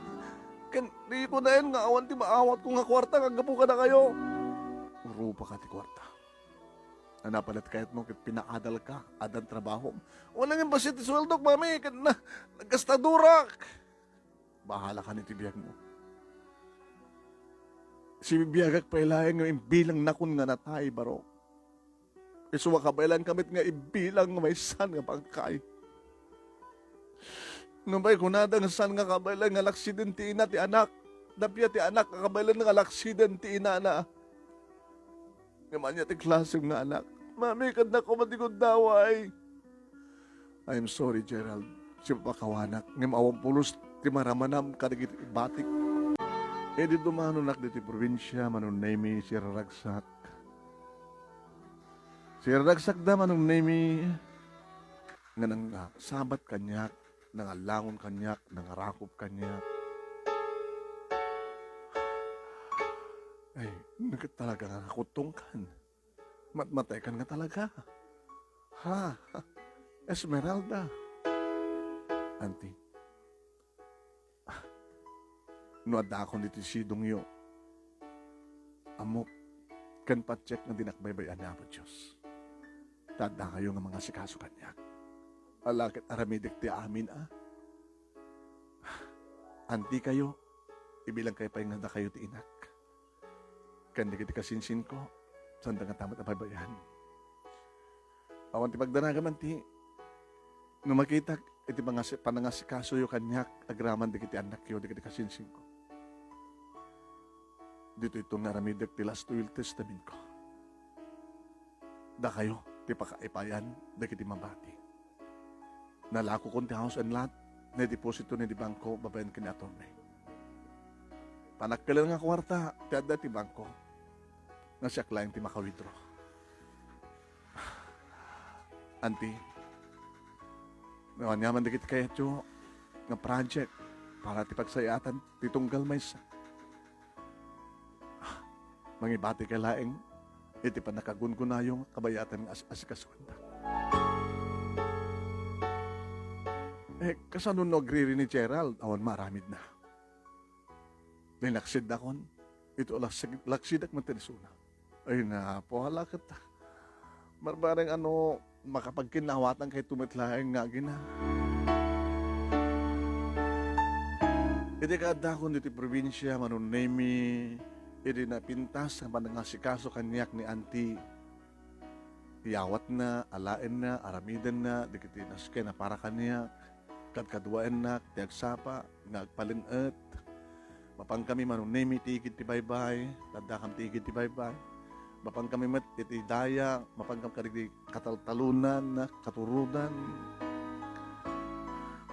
Di ko na yun nga awan ti maawat ko nga kwarta kagapu ka na kayo. Urupa ka ti kwarta. Napalit kahit mo pinaadal ka, adan trabaho. Walang yung basit ti sweldo, mami, nagkastadurak. Bahala ka ni tibiyag mo. Si bibiyagak pailayan nga imbilang nakun nga natay, baro. Isuwa ka bailan kamit nga imbilang nga may san nga pagkay. Nung ba'y kunada nga san nga kabailan nga laksiden ti ina ti anak. Dapya ti anak nga kabailan nga laksiden ti ina na. Naman niya ti klase nga anak. Mami, kanda ko matigod daway. I'm sorry, Gerald. Si pakawanak. Ngam awang pulos ti maramanam kadagit batik. Di dumanonak di ti probinsya manon nemi si Raragsak. Si Raragsak da manon nemi nga nang sabat kanyak, nangalangon kanyak, nangarakop kanyak. Ay, nagkat talaga nga nakutungkan. Matmatay ka nga talaga. Ha? Esmeralda. Auntie. Nuada ako dito sidong yo. Amok. Kan pa-check na dinakbaybayan niya po Diyos. Tada kayo nga mga sikaso kanyak. Alakit aramidik ti amin Auntie kayo. Ibilang kayo pa yung nanda kayo ti inak. Kandi kiti kasinsin ko, sanda nga tamat na paybayan. Awan ti pagdanaga man ti, no makita, iti panangasikaso yo kanyak, agraman di kiti anak yo, di kiti kasinsin ko. Dito itong naramidag ti last will testament ko. Da kayo, ti pakaipayan, di kiti mabati. Nalako kon ti house and lot, na deposito ni di bangko, babayan kini atorne. Panagkalan nga kwarta, ti adda ti bangko, na siya klaing ti makawithdraw. Auntie, nawanyaman dikit kaya tiyo nga project para ti pagsayatan ti tunggal may sa. Mangibati kay laing, iti pa nakagungunayong kabayatan ng asikaswanda. Kasano no agriri ni Gerald, awan maramid na. Linaksid na kon, ito laksid ak materisuna. Ay na, pohala kita. Marbareng makapagkinawatan kay tumitlaeng nga gina. Iti kada ko diti probinsya, manunemi, iti napintas, manangasikaso kanyak ni Auntie. Iyawat na, alain na, aramidan na, dikiti naske na para kanya, kadkaduaen na, tiagsapa, ngagpalinat, mapang kami manunemi, tigid ti baybay, tadakam tigid ti baybay, mapang kami mat, iti daya, mapang kami karigi kataltalunan, katurudan,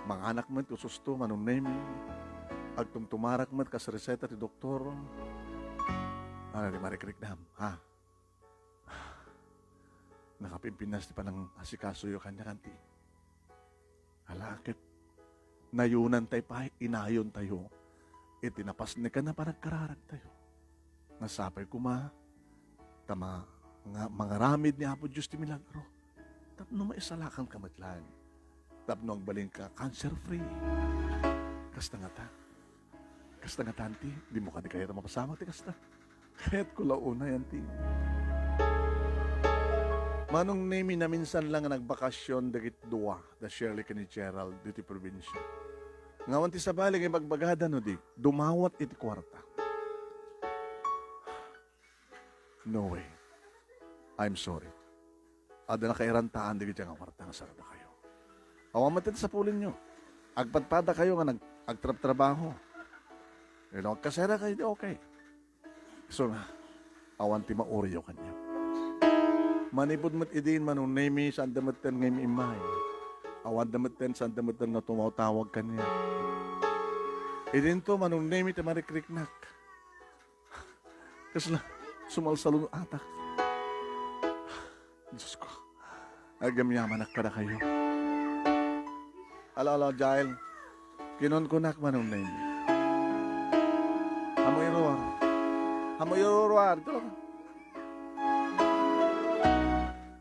mga anak mo, tususto, manunemi, agtumtumarak mat, kasreseta ti doktor, di marikrik na, ha? Nakapimpinas ti panang asikaso yung kanya kanti. Halakit. Nayunan tayo pa, inayon tayo. Itinapas ni ka na parang kararag tayo. Nasapay ko tama, mga ramid ni Apo Diyos ti milagro. Tapno maisalakan ka matlan. Tapno ang baling ka, cancer-free. Kasta nga ta. Kasta nga tanti, di mo ka di kaya mapasama ti kasta. Kaya't ko launa yan ti. Manong nemi na minsan lang nagbakasyon dagit duwa da Shirley ni Gerald diti probinsya. Ngawan ti sabaling ay magbagada no di, dumawat iti kwarta. No way. I'm sorry. Ada na kairantaan dagit yung kwarta nga sarada kayo. Awan matin sa pulin nyo. Agpadpada kayo nga agtrab-trabaho. Kasera kayo di okay. So na, awan ti mauriyo kanya. Manipod mat idin manunemi saan damatan ngay imay. Awan damatan saan damatan nga tumawtawag kanya. Idin to manunemi ti marikriknak. Kasla sumalsalong atak. Diyos ko. Agamyaman ak kada kayo. Ala, Jael. Kinon ko nak manunemi. Hamoy ruwar. Hamoy ruwar. Ito lang.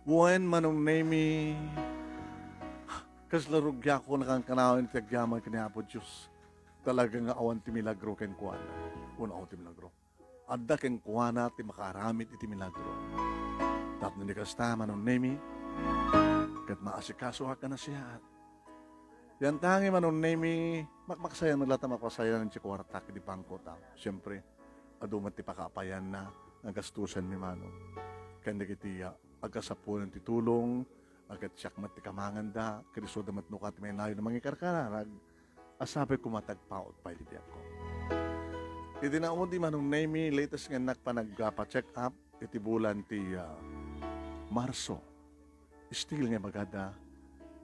Buwan manong nemi, kaslarugya ko nakangkanawin ti agyaman kanya Apo Diyos. Talaga nga awan ti milagro ken kuana. Una ako ti milagro. Adda ken kuana ti makaramit iti milagro. Tapno ni kasta manong nemi, kat maasikaso ka na siya. Yan tangi manong nemi, makmaksayan maglata mapasayan ng chikwarta di pangko tao. Siyempre, adumat ti pakapayan na ang gastusan ni manong. Kanda kitiya, agkasapunan ti tulong, agat siyakmat ti kamangan da, kariso damat nukat may nayo na mga karkararag, asabi ko matagpaot pa iti ko. Iti na di manong nemi, latest nga nak pa nagpa-check up, iti bulan ti Marso. Still nga magada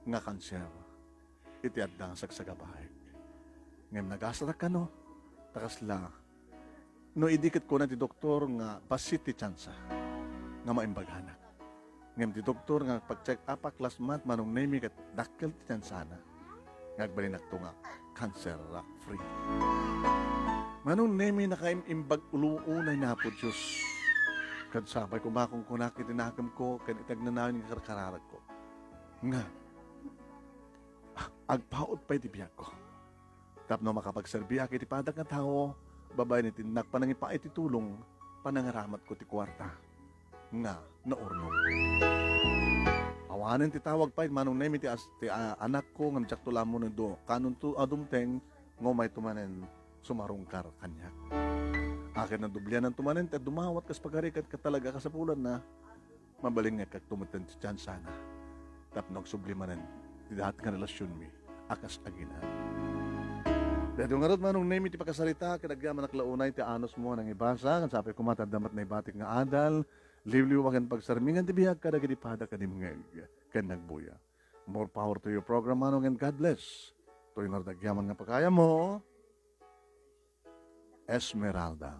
nga kanser. Iti adang sagsagabahig. Ngayon nagasarak ka no, takasla. No idikit ko na ti doktor nga basit ti tsansa nga maimbaghanak. Ngayon ti doktor nga pag-check up class month manong nemi kat dakkel ti tsansana. Ngagbalinak to nga cancer free. Manong nemi nakaimimbag uluunay na po Diyos. Kad sabay ko bakong kunakit tinakam ko kan itagnanaw ng karkararag ko. Nga, agpaot pa iti biyak ko. Tapno makapagserbiak iti padag nga tao, babay ni tinak panangin pa iti tulong, panangaramat ko ti kwarta. Nga, naurnong. Awanan ti tawag pa, manong nemi ti anak ko, nga tsak mo ng do, kanun to adumteng, ngomay tumanen, sumarungkar kanya. Akin na dublyan ng tumanen, at dumawat kas pagarikat ka talaga kasapulan na, mabaling nga kag tumutan ti tiyan sana. Tapnog sublimanen, ti dahat nga relasyon mi, akas agina. Dahil nga rin manong nemi ti pagkasalita, kinagyaman naklaunay ti anos mo nang ibasa, kan sabi kumatadamat na ibatik nga adal, liwliwagan pagsarmingan ti bihag kadagadipada kanimngeg, ken nagbuya. More power to your program, manong, and God bless. To yung nardagyaman nga pagkaya mo, Esmeralda.